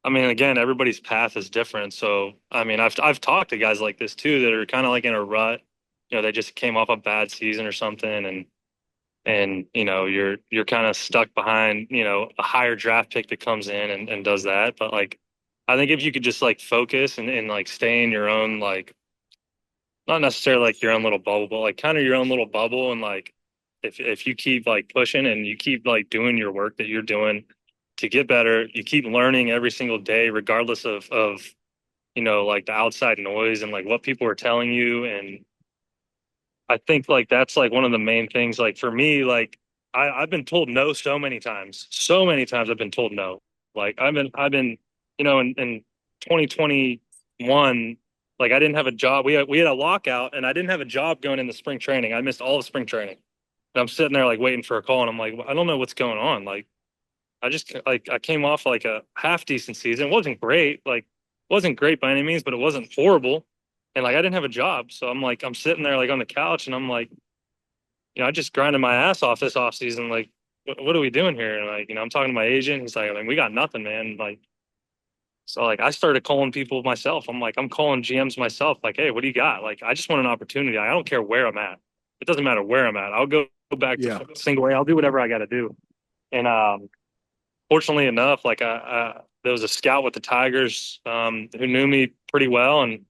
S4: I mean, again, everybody's path is different. So, I mean, I've talked to guys like this too that are kind of like in a rut. You know, they just came off a bad season or something, and you know, you're kind of stuck behind, you know, a higher draft pick that comes in and does that. But like, I think if you could just like focus and like stay in your own, like, not necessarily like your own little bubble, but like kind of your own little bubble, and like if you keep like pushing and you keep like doing your work that you're doing to get better, you keep learning every single day, regardless of you know, like the outside noise and like what people are telling you. And I think like that's like one of the main things. Like for me, like I've been told no so many times. So many times I've been told no. Like I've been, you know, in 2021, like I didn't have a job. We had a lockout and I didn't have a job going into spring training. I missed all of spring training. And I'm sitting there like waiting for a call, and I'm like, I don't know what's going on. Like I just like I came off like a half decent season. It wasn't great. Like wasn't great by any means, but it wasn't horrible. And like I didn't have a job. So I'm like, I'm sitting there like on the couch and I'm like, you know, I just grinded my ass off this off season. Like, what are we doing here? And like, you know, I'm talking to my agent. He's like, I mean, we got nothing, man. Like, so like I started calling people myself. I'm like, I'm calling GMs myself, like, hey, what do you got? Like, I just want an opportunity. I don't care where I'm at. It doesn't matter where I'm at. I'll go back to single A. I'll do whatever I got to do. And fortunately enough, like there was a scout with the Tigers who knew me pretty well, and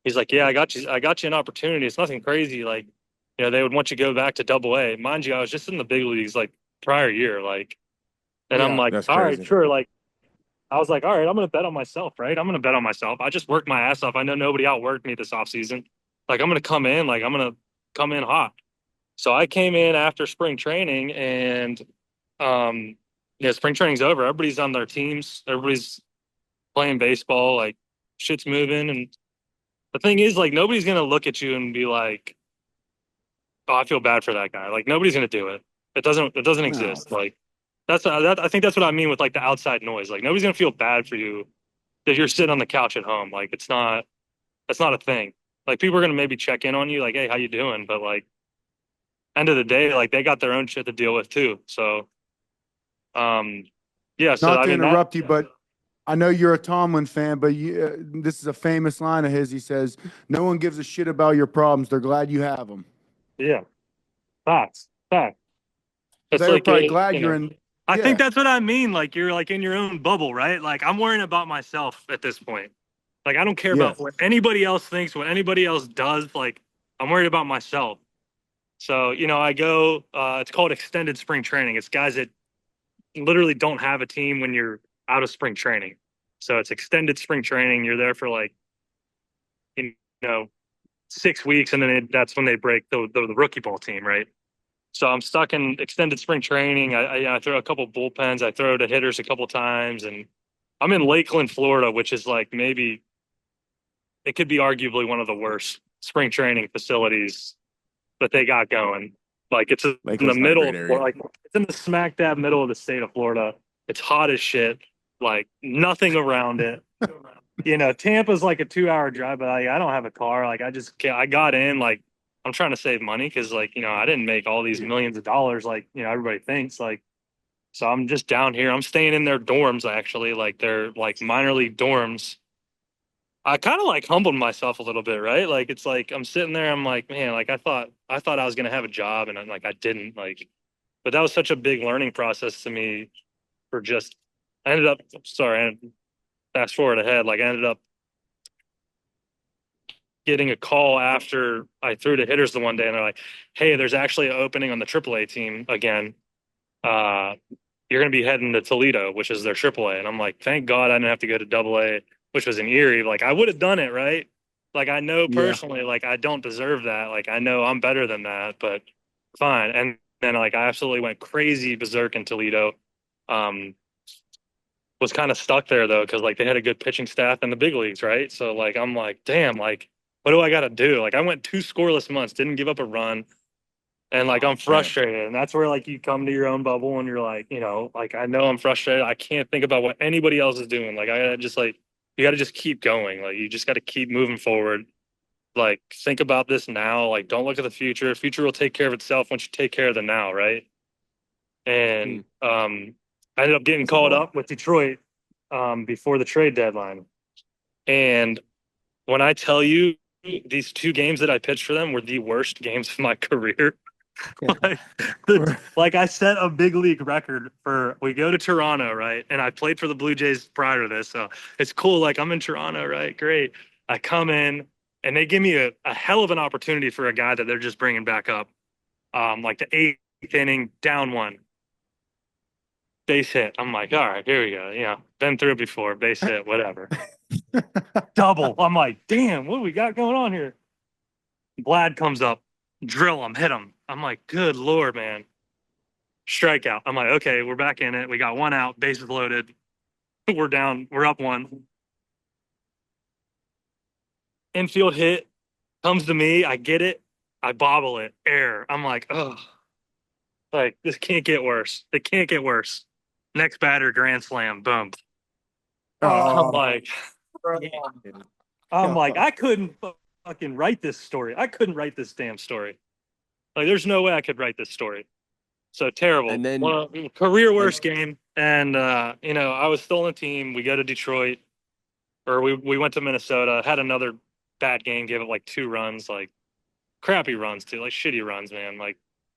S4: he's like, yeah, I got you an opportunity. It's nothing crazy. Like, you know, they would want you to go back to Double A. Mind you, I was just in the big leagues like prior year, like, and I'm like, all right, sure. Like, I was like, all right, I'm going to bet on myself, right? I'm going to bet on myself. I just worked my ass off. I know nobody outworked me this offseason. Like, I'm going to come in, like, I'm going to come in hot. So I came in after spring training, and yeah, spring training's over. Everybody's on their teams. Everybody's playing baseball. Like, shit's moving. And the thing is, like, nobody's going to look at you and be like, oh, I feel bad for that guy. Like, nobody's going to do it. It doesn't exist. Like, I think that's what I mean with like the outside noise. Like, nobody's going to feel bad for you that you're sitting on the couch at home. Like, that's not a thing. Like, people are going to maybe check in on you, like, hey, how you doing? But like, end of the day, like, they got their own shit to deal with too. So, yeah. So
S1: not to interrupt you, but I know you're a Tomlin fan, but this is a famous line of his. He says, "No one gives a shit about your problems. They're glad you have them."
S4: Yeah, facts.
S1: They're like, probably glad you're in.
S4: I think that's what I mean. Like, you're like in your own bubble, right? Like, I'm worrying about myself at this point. Like, I don't care about what anybody else thinks, what anybody else does. Like, I'm worried about myself. So, you know, I go, it's called extended spring training. It's guys that literally don't have a team when you're out of spring training. So it's extended spring training. You're there for like, you know, 6 weeks, and then that's when they break the rookie ball team, right? So I'm stuck in extended spring training. I throw a couple bullpens. I throw to hitters a couple times, and I'm in Lakeland, Florida, which is like maybe it could be arguably one of the worst spring training facilities that they got going. Like, it's in the middle of, like, it's in the smack dab middle of the state of Florida. It's hot as shit. Like, nothing around it. You know, Tampa's like a 2-hour drive, but I don't have a car. Like, I got in, like, I'm trying to save money because, like, you know, I didn't make all these millions of dollars like, you know, everybody thinks. Like, so I'm just down here. I'm staying in their dorms, actually. Like, they're like minor league dorms. I kind of like humbled myself a little bit, right? Like, it's like I'm sitting there. I'm like, man, like I thought I was gonna have a job, and I'm like, I didn't. Like, but that was such a big learning process to me. For just, I ended up. Sorry, fast forward ahead. Like, I ended up getting a call after I threw to hitters the one day, and they're like, "Hey, there's actually an opening on the AAA team again. You're going to be heading to Toledo, which is their AAA." And I'm like, "Thank God I didn't have to go to AA, which was in Erie. Like, I would have done it, right? Like, I know
S1: Yeah.
S4: personally, like, I don't deserve that. Like, I know I'm better than that, but fine. And then, like, I absolutely went crazy berserk in Toledo. Was kind of stuck there, though, because, like, they had a good pitching staff in the big leagues, right? So, like, I'm like, damn, like, what do I got to do? Like, I went 2 scoreless months, didn't give up a run. And, like, I'm frustrated. And that's where, like, you come to your own bubble and you're like, you know, like, I know I'm frustrated. I can't think about what anybody else is doing. Like, I gotta just, like, you got to just keep going. Like, you just got to keep moving forward. Like, think about this now. Like, don't look at the future. The future will take care of itself once you take care of the now, right? And I ended up getting called up with Detroit before the trade deadline. And when I tell you these 2 games that I pitched for them were the worst games of my career. Like I set a big league record for, we go to Toronto, right? And I played for the Blue Jays prior to this. So it's cool. Like, I'm in Toronto, right? Great. I come in and they give me a hell of an opportunity for a guy that they're just bringing back up. Like the 8th inning, down 1. Base hit. I'm like, all right, here we go. Yeah, been through it before. Base hit, whatever. Double. I'm like, damn, what do we got going on here? Vlad comes up, drill him, hit him. I'm like, good Lord, man. Strikeout. I'm like, okay, we're back in it. We got 1 out, bases loaded. We're down, we're up 1. Infield hit, comes to me. I get it. I bobble it, air. I'm like, oh, like, this can't get worse. It can't get worse. Next batter, grand slam, boom. I'm like, I couldn't fucking write this story. I couldn't write this damn story. Like, there's no way I could write this story. So terrible.
S3: And then
S4: career worst game. And you know, I was still on the team. We go to Detroit, or we went to Minnesota. Had another bad game. Gave up like 2 runs, like crappy runs too, like shitty runs, man. Like,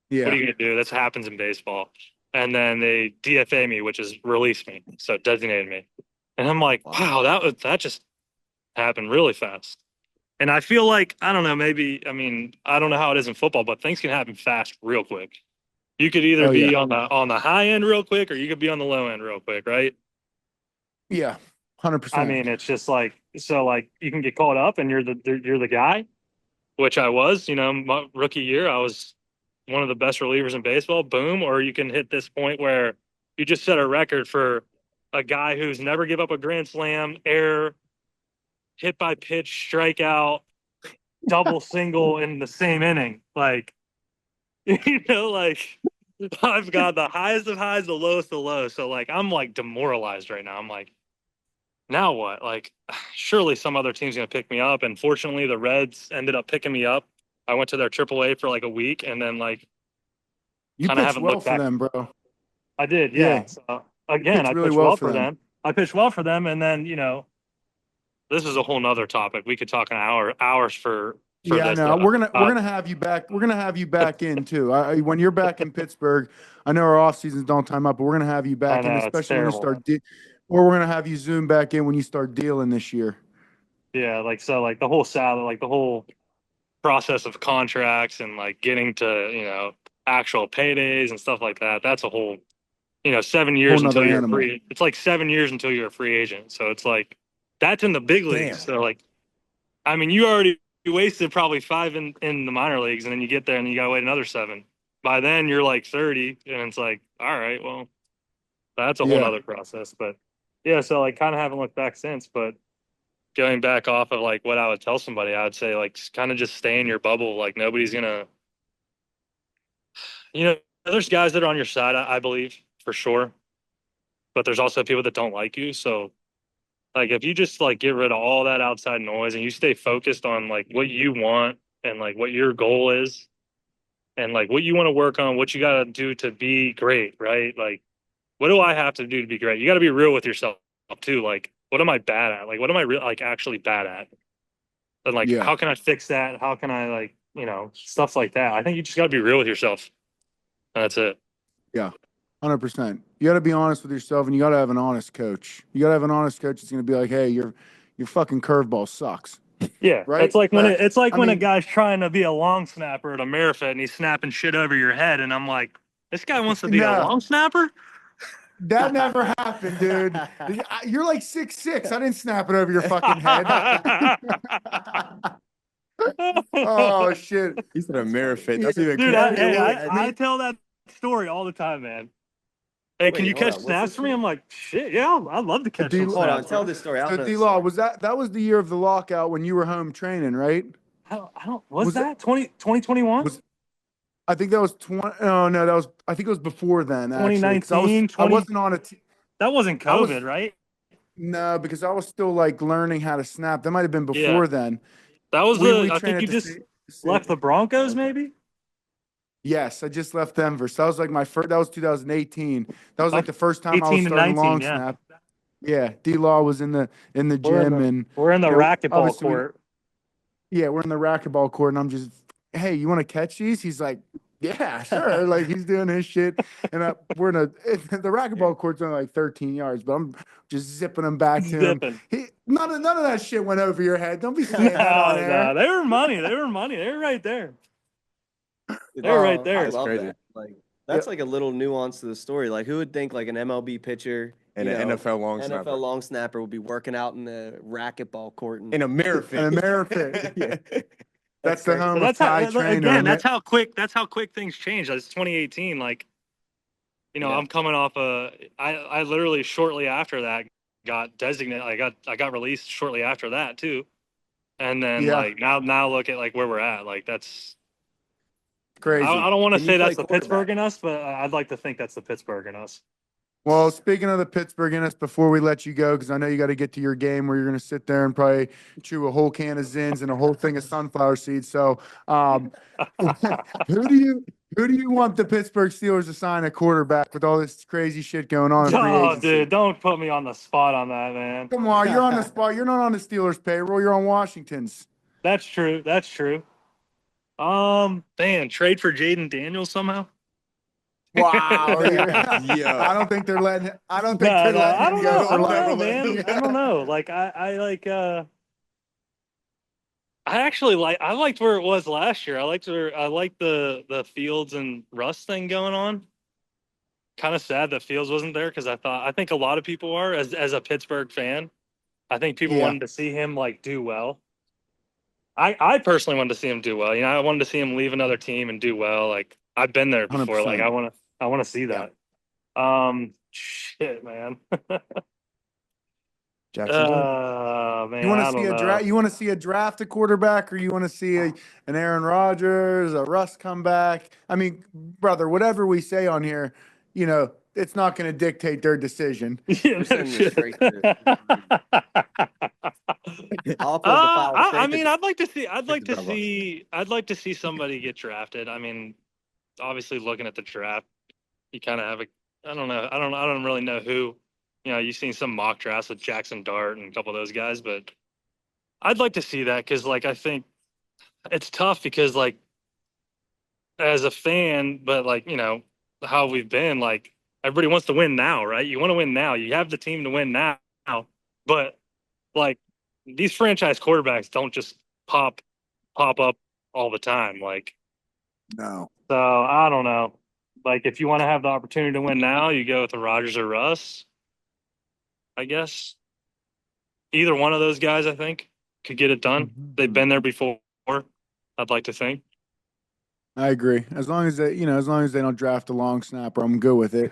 S4: what are you gonna do? That happens in baseball. And then they DFA me, which is release me, so designated me. And I'm like, wow, that just happened really fast. And I feel like, I don't know, maybe, I mean, I don't know how it is in football, but things can happen fast real quick. You could either be on the high end real quick, or you could be on the low end real quick, right?
S1: Yeah, 100%.
S4: I mean, it's just like, so like, you can get caught up and you're the guy, which I was, you know, my rookie year, I was one of the best relievers in baseball, boom. Or you can hit this point where you just set a record for a guy who's never give up a grand slam, error, hit by pitch, strikeout, double single in the same inning. Like, you know, like, I've got the highest of highs, the lowest of lows. So, like, I'm, like, demoralized right now. I'm like, now what? Like, surely some other team's going to pick me up. And fortunately, the Reds ended up picking me up. I went to their AAA for, like, a week, and then, like,
S1: you
S4: kind of
S1: pitched
S4: haven't
S1: well
S4: looked
S1: for
S4: back.
S1: them, bro.
S4: I did, yeah. So, again, I pitched well for them. I pitched well for them, and then, you know, this is a whole nother topic. We could talk an hours for
S1: yeah,
S4: this.
S1: no, we're gonna have you back. We're gonna have you back in too. When you're back in Pittsburgh, I know our off seasons don't time up, but we're gonna have you back in, especially when you start. Or we're gonna have you zoom back in when you start dealing this year.
S4: Yeah, like, so, like, the whole salary, like the whole process of contracts and, like, getting to, you know, actual paydays and stuff like that. That's a whole, you know, 7 years until you're free. It's like 7 years until you're a free agent. So it's like, that's in the big leagues. So, like, I mean, you already wasted probably 5 in the minor leagues, and then you get there and you gotta wait another 7. By then you're like 30, and it's like, all right, well, that's a whole other process. But yeah, so, like, kind of haven't looked back since. But going back off of, like, what I would tell somebody, I would say, like, kind of just stay in your bubble. Like, nobody's gonna, you know, there's guys that are on your side, I believe, for sure. But there's also people that don't like you. So, like, if you just, like, get rid of all that outside noise and you stay focused on, like, what you want and, like, what your goal is and, like, what you want to work on, what you got to do to be great, right? Like, what do I have to do to be great? You got to be real with yourself too. Like, what am I bad at? Like, what am I like actually bad at? And, like, how can I fix that? How can I, like, you know, stuff like that. I think you just got to be real with yourself. And that's it.
S1: Yeah. 100%. You got to be honest with yourself, and you got to have an honest coach. You got to have an honest coach that's going to be like, "Hey, your fucking curveball sucks."
S4: Yeah,
S1: right.
S4: It's like when when a guy's trying to be a long snapper at a marathon and he's snapping shit over your head, and I'm like, this guy wants to be a long snapper.
S1: That never happened, dude. You're like 6'6". I didn't snap it over your fucking head. Oh shit!
S2: He said a mirror fit. That's even
S4: Dude,
S2: crazier.
S4: I tell that story all the time, man. Hey, can
S3: Wait,
S4: you
S3: hold
S4: catch
S3: on, what's
S4: snaps
S3: this
S4: for me? I'm like, shit, yeah, I'd love to catch some
S1: Hold
S3: Hold on,
S4: snaps.
S3: tell
S4: bro.
S3: this story. I
S1: So
S3: don't
S1: D
S3: know.
S1: Law, that was the year of the lockout when you were home training, right?
S4: I don't was
S1: Was it-
S4: that 2021?
S1: Was I think that was 20. Oh no, that was I think it was before then actually. 'Cause
S4: 2019,
S1: I wasn't on a.
S4: That wasn't
S1: I was-
S4: COVID, right?
S1: No, because I was still like learning how to snap. That might have been
S4: Yeah.
S1: before then.
S4: That was
S1: We
S4: I
S1: trained
S4: think you
S1: at the
S4: just left the Broncos, maybe?
S1: Yes, I just left Denver. So that was like my first. That was 2018. That was like the first time I
S4: 18
S1: was
S4: to
S1: starting
S4: 19,
S1: long
S4: yeah.
S1: snap. Yeah, D Law was in the
S4: We're
S1: gym, and
S4: in the
S1: you know,
S4: racquetball
S1: obviously we-
S4: court.
S1: yeah, we're in the racquetball court, and I'm just, hey, you want to catch these? He's like, yeah, sure. Like he's doing his shit, and we're in the racquetball court's only like 13 yards, but I'm just zipping them back to him.
S4: Zipping.
S1: None of that shit went over your head. Don't be saying that on air.
S4: No, they were money. They were money. They were right there.
S3: Dude,
S4: They're right
S3: I
S4: there.
S3: love
S2: crazy.
S3: that. Like that's like a little nuance to the story. Like who would think like an MLB pitcher
S2: And
S3: you
S2: an
S3: know,
S2: NFL long
S3: NFL
S2: snapper.
S3: long snapper would be working out in the racquetball court and
S2: In a mirror fit.
S1: In a mirror fit. Yeah. That's the
S3: crazy.
S1: home
S4: But
S1: of
S4: that's how
S1: Ty Trainer.
S4: again.
S1: and
S4: That's how quick things change. It's 2018. Like, you know,
S3: Yeah.
S4: I'm coming off I literally shortly after that got designated. I got released shortly after that too. And then
S1: Yeah.
S4: like now look at like where we're at. Like that's
S1: Crazy.
S4: I don't want to
S3: And you
S4: say
S3: play
S4: that's the
S3: quarterback.
S4: Pittsburgh in us, but I'd like to think that's the Pittsburgh in us.
S1: Well, speaking of the Pittsburgh in us, before we let you go, because I know you got to get to your game where you're going to sit there and probably chew a whole can of Zins and a whole thing of sunflower seeds. So, who do you want the Pittsburgh Steelers to sign a quarterback with all this crazy shit going on in free
S4: Oh,
S1: agency?
S4: dude, don't put me on the spot on that, man.
S1: Come on, you're on the spot. You're not on the Steelers payroll. You're on Washington's.
S4: That's true. That's true. Man, trade for Jaden Daniels somehow.
S1: Wow.
S2: Yeah.
S1: I don't think they're letting. I don't think
S4: No,
S1: they're
S4: no,
S1: letting
S4: I
S1: him
S4: don't
S1: go.
S4: know. I don't
S2: Never
S4: know,
S2: let him
S4: man.
S2: go.
S4: I don't know. Like I like I actually I liked where it was last year. I liked the Fields and Russ thing going on. Kind of sad that Fields wasn't there because I think a lot of people are as a Pittsburgh fan. I think people
S1: Yeah.
S4: wanted to see him like do well. I personally wanted to see him do well. You know, I wanted to see him leave another team and do well. Like I've been there before.
S1: 100%.
S4: Like I want to see that. Shit, man.
S2: Jacksonville.
S4: Man,
S1: You want
S4: I
S1: to see
S4: don't
S1: a
S4: know.
S1: draft? You want to see a draft a quarterback, or you want to see an Aaron Rodgers, a Russ come back? I mean, brother, whatever we say on here, you know, it's not going to dictate their decision.
S4: Yeah,
S3: You're
S4: no
S3: sending this
S4: shit.
S3: straight to I'll upload the file.
S4: I
S3: straight
S4: mean,
S3: to-
S4: I'd like
S2: to
S4: to see somebody get drafted. I mean, obviously, looking at the draft, you kind of have I don't know. I don't really know who. You know, you've seen some mock drafts with Jackson Dart and a couple of those guys, but I'd like to see that because, like, I think it's tough because, like, as a fan, but like, you know, how we've been, like, everybody wants to win now, right? You want to win now. You have the team to win now, but like these franchise quarterbacks don't just pop up all the time. Like,
S1: No.
S4: so I don't know. Like, if you want to have the opportunity to win now, you go with the Rodgers or Russ. I guess either one of those guys, I think, could get it done. They've been there before. I'd like to think.
S1: I agree. As long as they don't draft a long snapper, I'm good with it.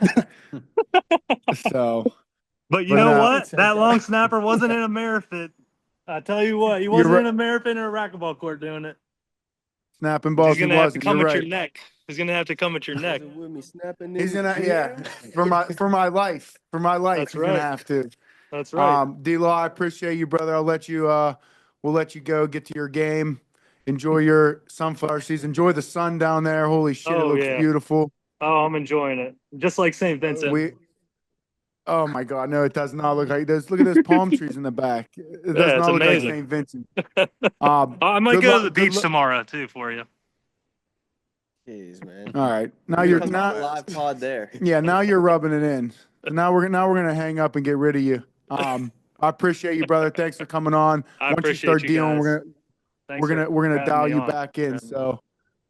S1: So,
S4: But you
S1: But,
S4: know
S1: uh,
S4: what? That long snapper wasn't in a mirror fit. I tell you what, he wasn't in a mirror fit in a racquetball court doing it.
S1: snapping balls,
S4: He's
S1: he
S4: gonna have to
S1: wasn't.
S4: come
S1: You're
S4: at your
S1: right.
S4: neck. He's gonna have to come at your neck.
S3: With me snapping
S1: He's
S3: in
S1: gonna,
S3: the
S1: yeah,
S3: air.
S1: for my life,
S4: That's
S1: he's gonna
S4: right.
S1: have to.
S4: That's right.
S1: D-Law, I appreciate you, brother. I'll let you. We'll let you go. Get to your game. Enjoy your sunflower seeds. Enjoy the sun down there. Holy shit, it
S4: Oh,
S1: looks
S4: yeah.
S1: beautiful.
S4: Oh, I'm enjoying it. Just like St. Vincent.
S1: Oh my God, no, it does not look like this. Look at those palm trees in the back. It does
S4: Yeah, it's
S1: not look
S4: amazing.
S1: like St. Vincent.
S4: I might
S1: good
S4: go
S1: luck-
S4: to the
S1: good
S4: beach
S1: luck-
S4: tomorrow too for you.
S3: Jeez, man.
S1: All right, now
S3: You're
S1: you're not.
S3: live pod there.
S1: Yeah, now you're rubbing it in. Now we're gonna hang up and get rid of you. I appreciate you, brother. Thanks for coming on.
S4: I
S1: Once you
S4: appreciate
S1: start
S4: you
S1: dealing,
S4: guys. Thanks for
S1: we're gonna
S4: having
S1: dial
S4: me
S1: you
S4: on.
S1: back in.
S4: Yeah.
S1: So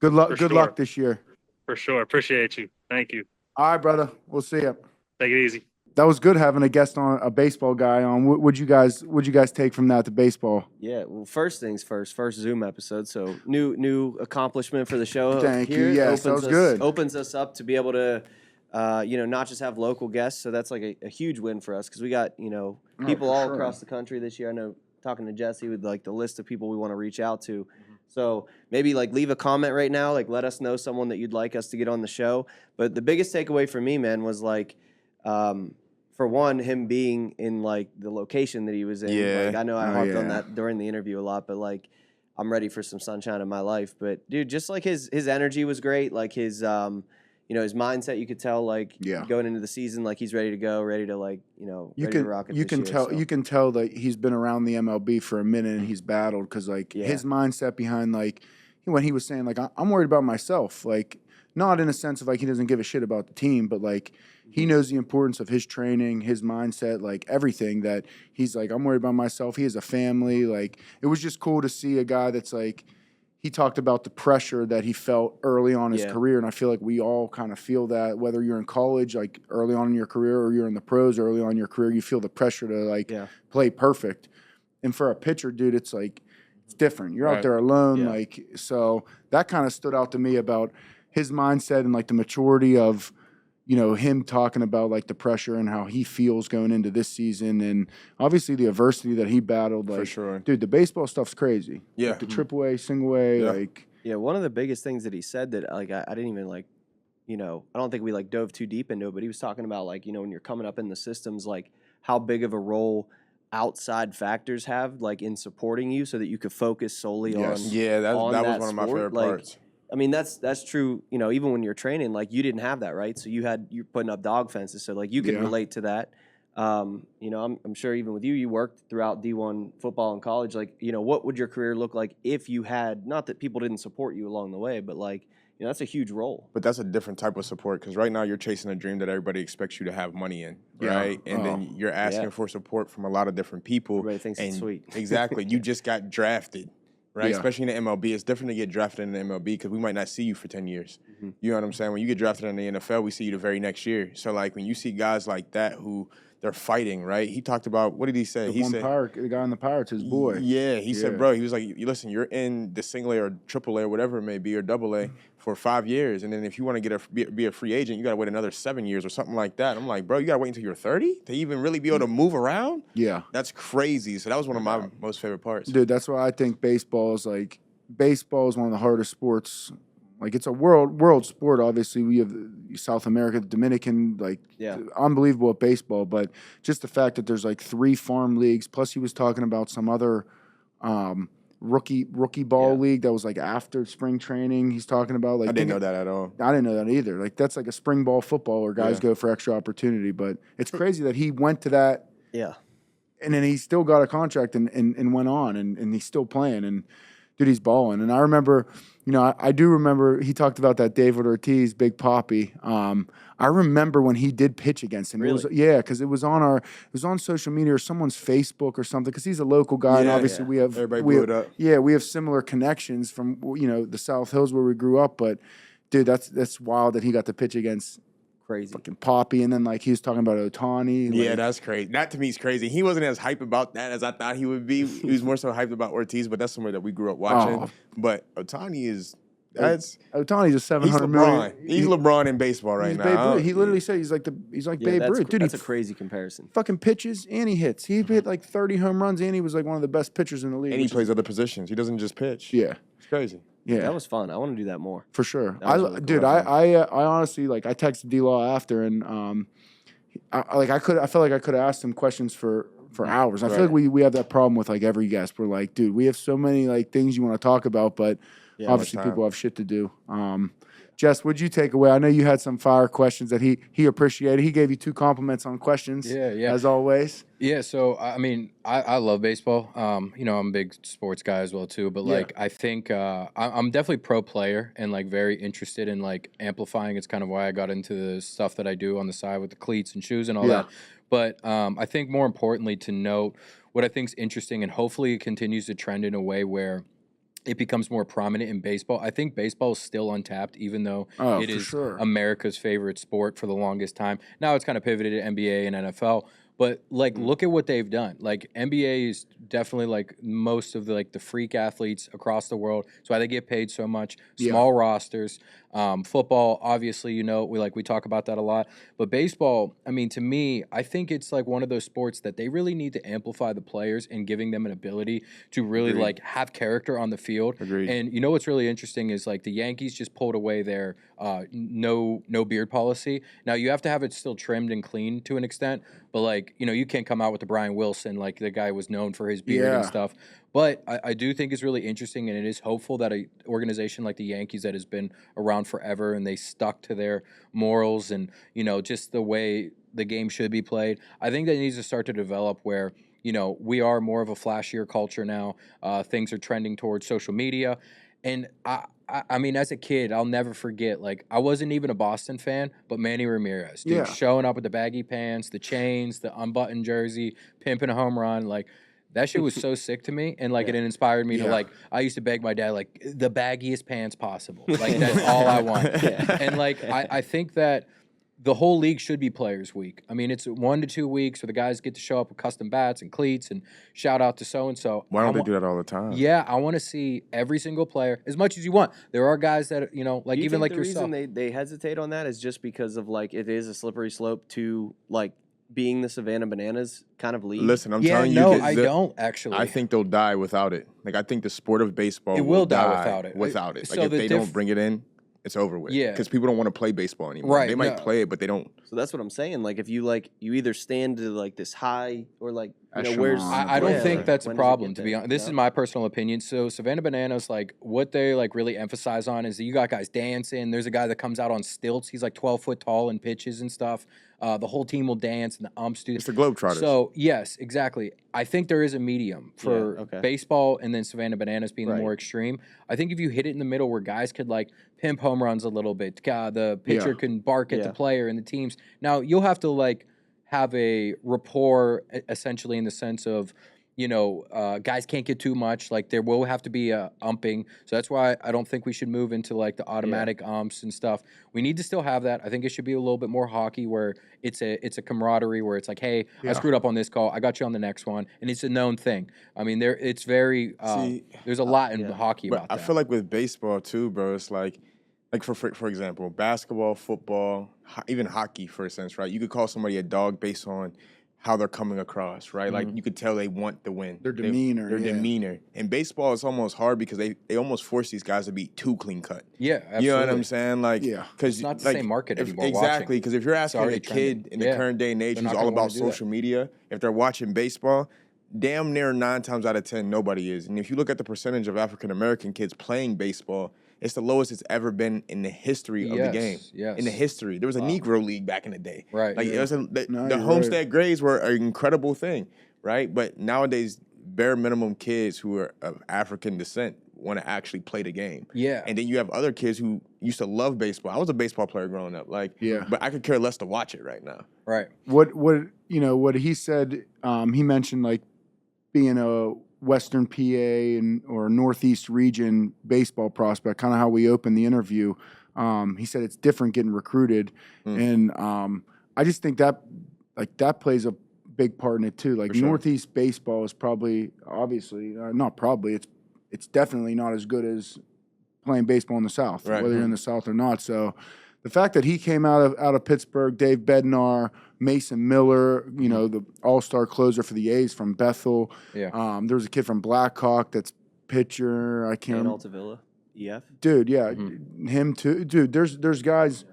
S1: good luck.
S4: For
S1: Good
S4: sure.
S1: luck this year.
S4: For sure. Appreciate you. Thank you.
S1: All right, brother. We'll see you.
S4: Take it easy.
S1: that was good having a guest on, a baseball guy on. What'd you guys take from that to baseball?
S3: Yeah, well, first things first Zoom episode. So new accomplishment for the show.
S1: Thank you.
S3: Here.
S1: Yes, that was good.
S3: Opens us up to be able to, not just have local guests. So that's like a huge win for us because we got people all across the country this year. I know talking to Jesse with like the list of people we want to reach out to. So maybe like leave a comment right now, like let us know someone that you'd like us to get on the show. But the biggest takeaway for me, man, was like, for one, him being in like the location that he was in.
S2: Yeah.
S3: Like I know I harped on that during the interview a lot, but like I'm ready for some sunshine in my life. But dude, just like his energy was great. Like his his mindset, you could tell like going into the season, like he's ready to go, ready to like, ready to rock it.
S1: You can tell that he's been around the MLB for a minute and he's battled because like his mindset behind like when he was saying like I'm worried about myself, like not in a sense of like he doesn't give a shit about the team, but like he knows the importance of his training, his mindset, like everything that he's like, I'm worried about myself. He has a family. Like it was just cool to see a guy that's like, he talked about the pressure that he felt early on in his career. And I feel like we all kind of feel that whether you're in college, like early on in your career, or you're in the pros early on in your career, you feel the pressure to like play perfect. And for a pitcher, dude, it's like, it's different. You're out there alone. Like, so that kind of stood out to me about his mindset and like the maturity of, him talking about like the pressure and how he feels going into this season, and obviously the adversity that he battled. Like,
S2: for sure,
S1: dude, the baseball stuff's crazy.
S2: Yeah,
S1: like the AAA, single A, like
S3: one of the biggest things that he said that like I didn't even like, I don't think we like dove too deep into it, but he was talking about like when you're coming up in the systems, like how big of a role outside factors have like in supporting you, so that you could focus solely on.
S2: That was one of my favorite parts.
S3: I mean, that's true, even when you're training, like you didn't have that, right? So you're putting up dog fences. So like you can relate to that. I'm sure even with you worked throughout D1 football in college. Like, what would your career look like if you had, not that people didn't support you along the way, but like, that's a huge role.
S2: But that's a different type of support because right now you're chasing a dream that everybody expects you to have money in, right? And then you're asking for support from a lot of different people.
S3: Everybody thinks it's sweet.
S2: Exactly. You just got drafted. Right, especially in the MLB, it's different to get drafted in the MLB because we might not see you for 10 years. You know what I'm saying? When you get drafted in the NFL, we see you the very next year. So, like, when you see guys like that who they're fighting, right? He talked about, what did he say? He said,
S1: the guy on the Pirates, his boy.
S2: Yeah, he said, bro, he was like, listen, you're in the single A or triple A or whatever it may be, or double A for 5 years. And then if you want to be a free agent, you got to wait another 7 years or something like that. I'm like, bro, you got to wait until you're 30 to even really be able to move around?
S1: Yeah.
S2: That's crazy. So that was one of my most favorite parts.
S1: Dude, that's why I think baseball is one of the hardest sports. Like it's a world sport. Obviously, we have South America, the Dominican, unbelievable at baseball. But just the fact that there's like 3 farm leagues, plus he was talking about some other rookie ball league that was like after spring training. He's talking about like
S2: I didn't know that at all.
S1: I didn't know that either. Like that's like a spring ball football where guys go for extra opportunity. But it's crazy that he went to that.
S3: Yeah,
S1: and then he still got a contract and went on and he's still playing and. Dude, he's balling. And I remember, I do remember he talked about that David Ortiz, Big Papi. I remember when he did pitch against him.
S3: Really?
S1: Because it was on social media or someone's Facebook or something. Because he's a local guy, and obviously we have
S2: everybody blew it up.
S1: Yeah, we have similar connections from the South Hills where we grew up. But dude, that's wild that he got to pitch against.
S3: Crazy.
S1: Fucking Papi, and then like he was talking about Ohtani.
S2: Yeah, that's crazy. That to me is crazy. He wasn't as hype about that as I thought he would be. He was more so hyped about Ortiz, but that's somewhere that we grew up watching. But Ohtani is
S1: Ohtani's a 700
S2: he's LeBron.
S1: million.
S2: He's LeBron in baseball right now.
S1: He literally said he's like Babe Ruth. Dude,
S3: that's a crazy comparison.
S1: Fucking pitches and he hits. He hit like 30 home runs and he was like one of the best pitchers in the league.
S2: And he plays other positions. He doesn't just pitch.
S1: Yeah,
S2: it's crazy.
S1: Yeah,
S3: that was fun. I want to do that more.
S1: For sure.
S3: I
S1: honestly I texted D-Law after and I felt like I could have asked him questions for hours. I feel like we have that problem with like every guest. We're like, dude, we have so many like things you want to talk about, but obviously people have shit to do. Jess, what'd you take away? I know you had some fire questions that he appreciated. He gave you 2 compliments on questions.
S5: Yeah.
S1: As always.
S5: Yeah, so I mean, I love baseball. I'm a big sports guy as well too. But like, I think I'm definitely pro player and like very interested in like amplifying. It's kind of why I got into the stuff that I do on the side with the cleats and shoes and all that. But I think more importantly to note what I think is interesting, and hopefully it continues to trend in a way where it becomes more prominent in baseball. I think baseball is still untapped, even though it
S1: for
S5: is
S1: sure.
S5: America's favorite sport for the longest time. Now it's kind of pivoted to NBA and NFL. But like, look at what they've done. Like NBA is definitely like most of the like the freak athletes across the world. That's why they get paid so much. Small rosters. Football, obviously, we talk about that a lot. But baseball, I mean, to me, I think it's like one of those sports that they really need to amplify the players and giving them an ability to really like have character on the field.
S2: Agreed.
S5: And you know what's really interesting is like the Yankees just pulled away their no beard policy. Now you have to have it still trimmed and clean to an extent, but like you can't come out with the Brian Wilson, like the guy was known for his beard and stuff. But I do think it's really interesting, and it is hopeful that an organization like the Yankees that has been around forever and they stuck to their morals and just the way the game should be played. I think that needs to start to develop where we are more of a flashier culture now. Things are trending towards social media, and I mean, as a kid, I'll never forget. Like, I wasn't even a Boston fan, but Manny Ramirez, dude, showing up with the baggy pants, the chains, the unbuttoned jersey, pimping a home run, like. That shit was so sick to me, and like it inspired me to like. I used to beg my dad like the baggiest pants possible, like that's all I want. And like I think that the whole league should be Players Week. I mean, it's 1 to 2 weeks where the guys get to show up with custom bats and cleats and shout out to so and so.
S2: Why don't they do that all the time?
S5: Yeah, I want to see every single player as much as you want. There are guys that like even like yourself.
S3: The reason they hesitate on that is just because of like it is a slippery slope to like. Being the Savannah Bananas kind of league.
S2: Listen, I'm telling you.
S5: No, I don't actually.
S2: I think they'll die without it. Like, I think the sport of baseball
S5: will die without it.
S2: Without it.
S5: So
S2: like, if they don't bring it in, it's over with.
S5: Yeah.
S2: Because people don't want to play baseball anymore.
S5: Right.
S2: They might play it, but they don't.
S3: So that's what I'm saying. Like, if you either stand to like this high or like,
S1: Echelon.
S5: I don't think that's a
S3: when does it
S5: problem,
S3: get
S5: to be
S3: there?
S5: honest. This is my personal opinion. So Savannah Bananas, like what they like really emphasize on is that you got guys dancing. There's a guy that comes out on stilts. He's like 12 foot tall and pitches and stuff. The whole team will dance and the umps do.
S2: It's the Globetrotters.
S5: So yes, exactly. I think there is a medium for baseball and then Savannah Bananas being the more extreme. I think if you hit it in the middle where guys could like pimp home runs a little bit, the pitcher can bark at the player and the teams. Now you'll have to like have a rapport essentially in the sense of guys can't get too much. Like there will have to be a umping. So that's why I don't think we should move into like the automatic umps and stuff. We need to still have that. I think it should be a little bit more hockey where it's a camaraderie where it's like, hey, I screwed up on this call. I got you on the next one. And it's a known thing. I mean, it's very, there's a lot in hockey about that.
S2: I feel like with baseball too, bro, it's like for example, basketball, football, even hockey for a sense, right? You could call somebody a dog based on how they're coming across, right? Like you could tell they want the win.
S1: Their demeanor.
S2: Their demeanor. In baseball, it's almost hard because they almost force these guys to be too clean cut.
S5: Yeah, absolutely.
S2: You know what I'm saying? Like,
S5: it's not the same market anymore.
S2: Exactly, because if you're asking a kid in the current day and age who's all about social media, if they're watching baseball, damn near 9 times out of 10, nobody is. And if you look at the percentage of African American kids playing baseball, it's the lowest it's ever been in the history of the game.
S5: Yes.
S2: In the history. There was a Negro League back in the day.
S5: Right.
S2: Like the Homestead Grays were an incredible thing, right? But nowadays, bare minimum kids who are of African descent want to actually play the game.
S5: Yeah.
S2: And then you have other kids who used to love baseball. I was a baseball player growing up, but I could care less to watch it right now.
S5: Right.
S1: What he said, he mentioned like being a Western PA or Northeast region baseball prospect, kind of how we opened the interview. He said it's different getting recruited. And I just think that plays a big part in it too. Like Northeast baseball is probably, obviously, not probably, it's definitely not as good as playing baseball in the South, whether you're in the South or not. So the fact that he came out of Pittsburgh, Dave Bednar, Mason Miller, the all-star closer for the A's from Bethel.
S5: Yeah.
S1: There was a kid from Blackhawk that's pitcher. I can't remember.
S3: Altavilla, EF.
S1: Dude, him too. Dude, there's guys,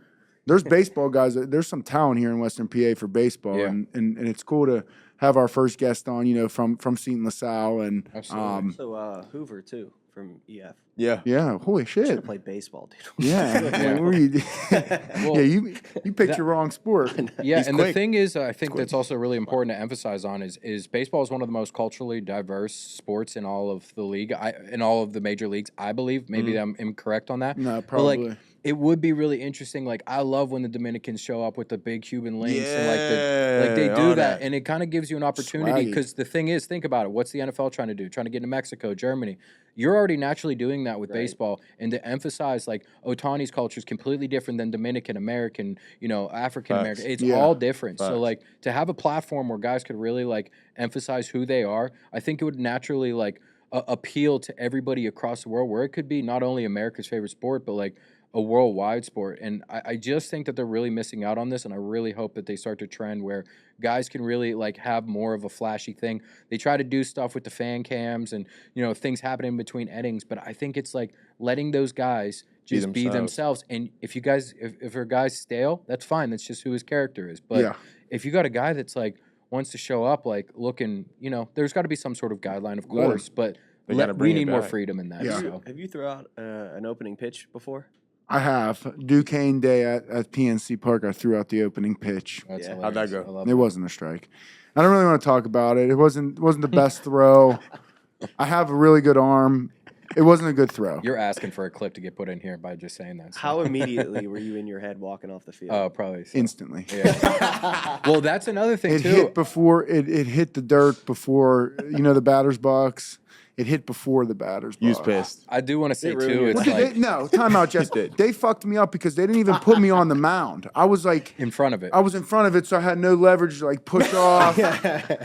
S1: there's baseball guys. There's some talent here in Western PA for baseball, and it's cool to have our first guest on, from Seton LaSalle and
S3: So Hoover too from EF.
S1: Yeah. Holy shit.
S3: Should have played baseball, dude.
S1: Yeah. You picked your wrong sport.
S5: Yeah,
S2: He's
S5: and
S2: quick.
S5: the thing is, I think that's also really important to emphasize on is baseball is one of the most culturally diverse sports in all of the league, in all of the major leagues, I believe. Maybe I'm incorrect on that.
S1: No, probably.
S5: But, like, it would be really interesting. Like, I love when the Dominicans show up with the big Cuban links and they do that, and it kind of gives you an opportunity. Because the thing is, think about it. What's the NFL trying to do? Trying to get into Mexico, Germany. you're already naturally doing that with
S3: Right.
S5: baseball, and to emphasize like Otani's culture is completely different than Dominican American, African American.
S2: Facts.
S5: It's
S1: Yeah.
S5: all different. So
S2: Facts.
S5: like to have a platform where guys could really like emphasize who they are, I think it would naturally like appeal to everybody across the world, where it could be not only America's favorite sport, but like a worldwide sport. And I just think that they're really missing out on this, and I really hope that they start to trend where guys can really like have more of a flashy thing. They try to do stuff with the fan cams and things happen in between innings, but I think it's like letting those guys just be themselves. And if you guys, if a guy's stale, that's fine. That's just who his character is. But
S1: Yeah.
S5: if you got a guy that's like wants to show up like looking, there's got to be some sort of guideline, of
S1: Let 'em.
S5: course, but
S2: They gotta
S5: we
S2: bring it
S5: need more
S2: back.
S5: freedom in that.
S1: Yeah.
S5: So.
S3: Have you thrown out an opening pitch before?
S1: I have. Duquesne Day at PNC Park, I threw out the opening pitch.
S5: That's
S3: Yeah.
S2: How'd that
S5: hilarious.
S2: go?
S5: I love
S1: It wasn't a strike. I don't really want to talk about it. It wasn't the best throw. I have a really good arm. It wasn't a good throw.
S5: You're asking for a clip to get put in here by just saying that. So.
S3: How immediately were you in your head walking off the field?
S5: Oh, probably. So.
S1: Instantly.
S5: Yeah. Well, that's another thing
S1: It
S5: too.
S1: hit before it hit the dirt before the batter's box. It hit before the batter's box.
S2: You was pissed.
S5: I do want to say
S3: ruined
S5: too.
S3: your
S5: It's
S1: Well, did
S5: like
S1: they, no, time out, Jess. They fucked me up because they didn't even put me on the mound. I was like,
S5: in front of it.
S1: I was in front of it, so I had no leverage to like push off.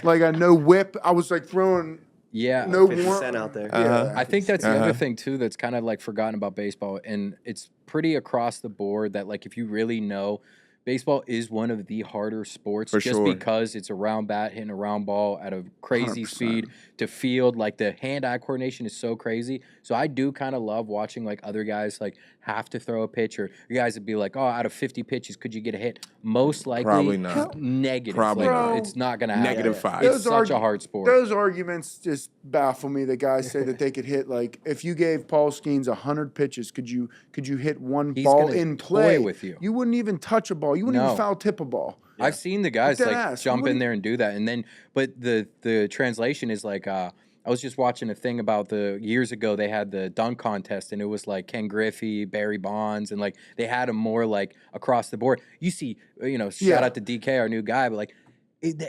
S1: Like I had no whip. I was like throwing
S5: Yeah.
S1: no
S3: 50
S1: warm.
S3: Cent out there.
S1: Yeah.
S5: I think that's the
S2: Uh-huh.
S5: other thing too that's kind of like forgotten about baseball, and it's pretty across the board that like if you really know, baseball is one of the harder sports
S2: For
S5: just
S2: sure.
S5: because it's a round bat hitting a round ball at a crazy
S1: 100%.
S5: speed to field. Like the hand-eye coordination is so crazy. So I do kind of love watching like other guys like have to throw a pitch, or you guys would be like, oh, out of 50 pitches, could you get a hit? Most likely,
S2: Probably not.
S5: negative.
S2: Probably
S5: Like,
S1: not.
S5: It's not gonna happen.
S2: Negative 5.
S5: It's
S1: Those
S5: such a hard sport.
S1: Those arguments just baffle me. The guys say that they could hit like if you gave Paul Skeens 100 pitches, could you hit one
S5: He's
S1: ball
S5: gonna
S1: in
S5: toy
S1: play
S5: with you.
S1: You wouldn't even touch a ball. You wouldn't
S5: No.
S1: even foul tip a ball.
S5: I've seen the guys
S1: Dead
S5: like
S1: ass.
S5: jump
S1: What do
S5: in
S1: you-
S5: there and do that, and then but the translation is like I was just watching a thing about the years ago they had the dunk contest, and it was like Ken Griffey, Barry Bonds, and like they had them more like across the board. You see, shout
S1: Yeah.
S5: out to DK, our new guy, but like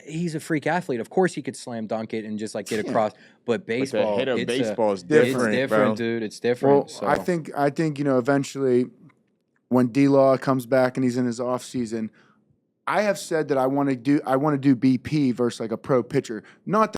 S5: he's a freak athlete. Of course he could slam dunk it and just like get across, but baseball,
S2: hit of
S5: it's
S2: baseball is
S5: it's
S2: different,
S5: different,
S2: bro.
S5: dude. It's different.
S1: Well,
S5: so.
S1: I think eventually when D-Law comes back and he's in his off season, I have said that I want to do BP versus like a pro pitcher. Not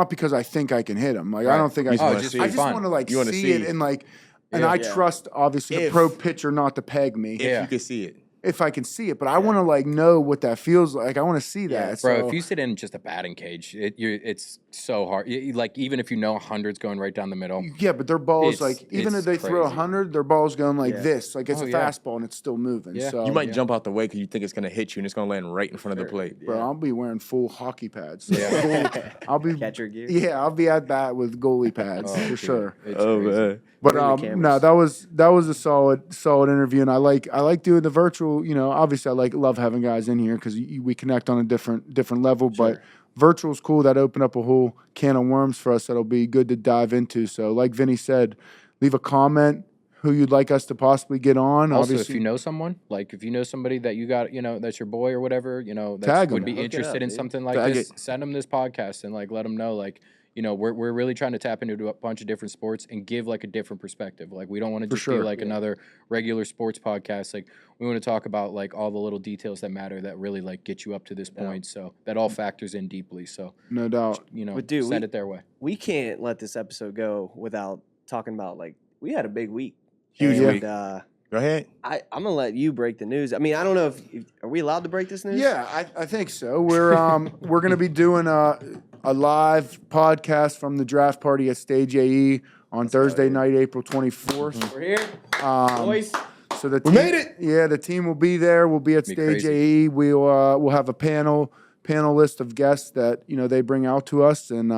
S1: because I think I can hit him. Like I
S5: Right.
S1: don't think
S2: You
S1: I.
S2: just wanna
S1: I
S2: see
S1: just
S2: it.
S1: want to like
S2: You wanna
S1: see
S2: see
S1: it
S2: it.
S1: and like, and
S5: Yeah.
S1: I
S3: Yeah.
S1: trust obviously the
S2: If-
S1: pro pitcher not to peg me
S2: If
S5: Yeah.
S2: you could see it.
S1: if I can see it. But I want to like know what that feels like. I want to see that.
S5: Bro,
S1: So,
S5: if you sit in just a batting cage, it's so hard. Like even if you know 100's going right down the middle.
S1: yeah, but their balls
S5: It's-
S1: like even if
S5: it's
S1: they throw
S5: crazy.
S1: 100, their ball's going like
S3: Yeah.
S1: this. Like it's
S5: Oh,
S1: a
S5: yeah.
S1: fastball and it's still moving.
S5: Yeah.
S1: So
S2: You might
S5: yeah.
S2: jump out the way because you think it's going to hit you and it's going to land right in front of the plate.
S1: Bro, I'll be wearing full hockey pads. So
S5: Yeah.
S1: I'll be
S3: Catcher gear.
S1: Yeah, I'll be at bat with goalie pads
S5: Oh,
S1: for
S5: dude,
S1: sure.
S5: it's crazy.
S1: But
S3: Where are the
S1: no,
S3: cameras?
S1: that was a solid interview, and I like doing the virtual. Obviously I love having guys in here because we connect on a different level. But
S3: Sure.
S1: virtual's cool. That opened up a whole can of worms for us. That'll be good to dive into. So like Vinny said, leave a comment who you'd like us to possibly get on.
S5: Also,
S1: Obviously,
S5: if you know someone, like if you know somebody that you got, that's your boy or whatever, that
S1: Tag 'em.
S5: would be
S3: Hook it
S5: interested
S3: up,
S5: in
S3: dude.
S5: something like
S2: Tag
S5: this,
S2: it.
S5: send them this podcast and like let them know, like, we're really trying to tap into a bunch of different sports and give like a different perspective. Like we don't want to
S1: For
S5: just
S1: sure.
S5: be like another regular sports podcast. Like we want to talk about like all the little details that matter that really like get you up to this point. So that all factors in deeply. So
S1: no doubt.
S3: But dude,
S5: send it their way.
S3: We can't let this episode go without talking about like we had a big week.
S2: Huge
S3: And,
S2: week.
S3: I'm
S2: Go ahead.
S3: gonna let you break the news. I mean, I don't know if are we allowed to break this news?
S1: Yeah, I think so. We're gonna be doing a live podcast from the draft party at Stage AE on Thursday night, April 24th.
S3: We're here,
S1: Um,
S3: boys.
S1: So the
S2: We
S1: team,
S2: made it!
S1: Yeah, the team will be there. We'll be at
S5: Be
S1: Stage
S5: crazy.
S1: AE. We'll have a panel list of guests that they bring out to us, and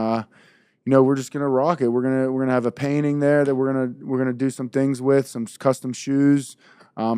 S1: we're just gonna rock it. We're gonna have a painting there that we're gonna do some things with, some custom shoes,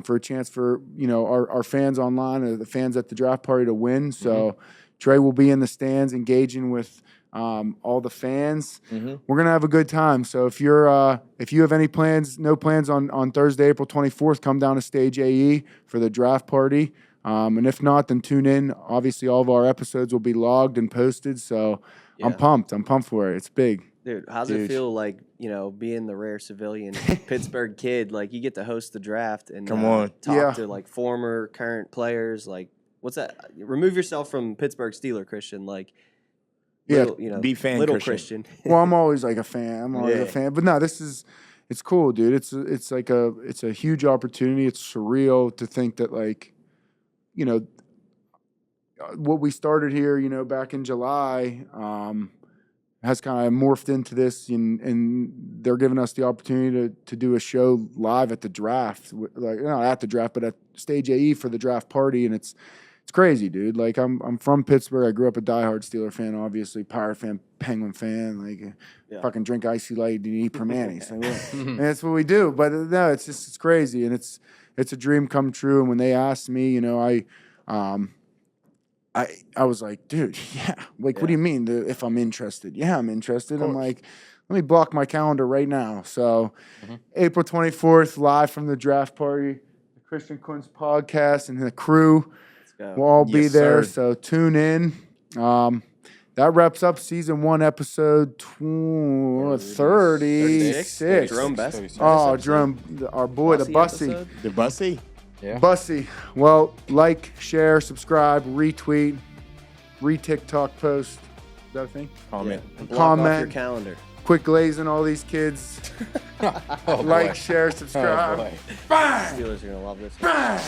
S1: for a chance for our fans online or the fans at the draft party to win. So Trey will be in the stands engaging with all the fans. We're gonna have a good time. So if you have any plans, no plans on Thursday, April 24th, come down to Stage AE for the draft party. And if not, then tune in. Obviously, all of our episodes will be logged and posted. So I'm
S3: Yeah.
S1: pumped. I'm pumped for it. It's big.
S3: Dude, how's
S1: Dude.
S3: it feel like, being the rare civilian Pittsburgh kid? Like, you get to host the draft and
S2: Come on.
S3: talk
S1: Yeah.
S3: to like former, current players. Like, what's that? Remove yourself from Pittsburgh Steeler, Christian. Like,
S1: Yeah,
S3: little,
S2: be fan
S3: little
S2: Christian.
S3: Christian.
S1: Well, I'm always like a fan. I'm always
S3: Yeah.
S1: a fan. But no, it's cool, dude. It's a huge opportunity. It's surreal to think that what we started here, back in July, has kind of morphed into this, and they're giving us the opportunity to do a show live at the draft, like not at the draft, but at Stage AE for the draft party, and it's crazy, dude. Like I'm from Pittsburgh. I grew up a diehard Steeler fan, obviously, Pirate fan, Penguin fan. Like fucking drink icy light and eat permanis. And that's what we do. But no, it's crazy, and it's a dream come true. And when they asked me, I was like, dude, yeah. Like, what do you mean? If I'm interested? Yeah, I'm interested. I'm like, let me block my calendar right now. So, April 24th, live from the draft party, the Christian Kuntz Podcast and the crew will all be
S2: Yes,
S1: there.
S2: sir.
S1: So tune in. That wraps up season 1, episode 36.
S3: Jerome Best.
S1: Oh, Jerome, our boy, the Bussy.
S3: episode?
S2: The Bussy.
S5: Yeah.
S1: Bussy. Well, like, share, subscribe, retweet, TikTok post. Is that a thing?
S2: Comment.
S3: And block off your
S1: Comment.
S3: calendar.
S1: Quit glazing all these kids.
S5: Oh,
S1: Like,
S5: boy.
S1: share,
S5: Oh,
S1: subscribe.
S5: boy.
S1: Bang!
S3: Steelers are going to love this.
S1: Bang!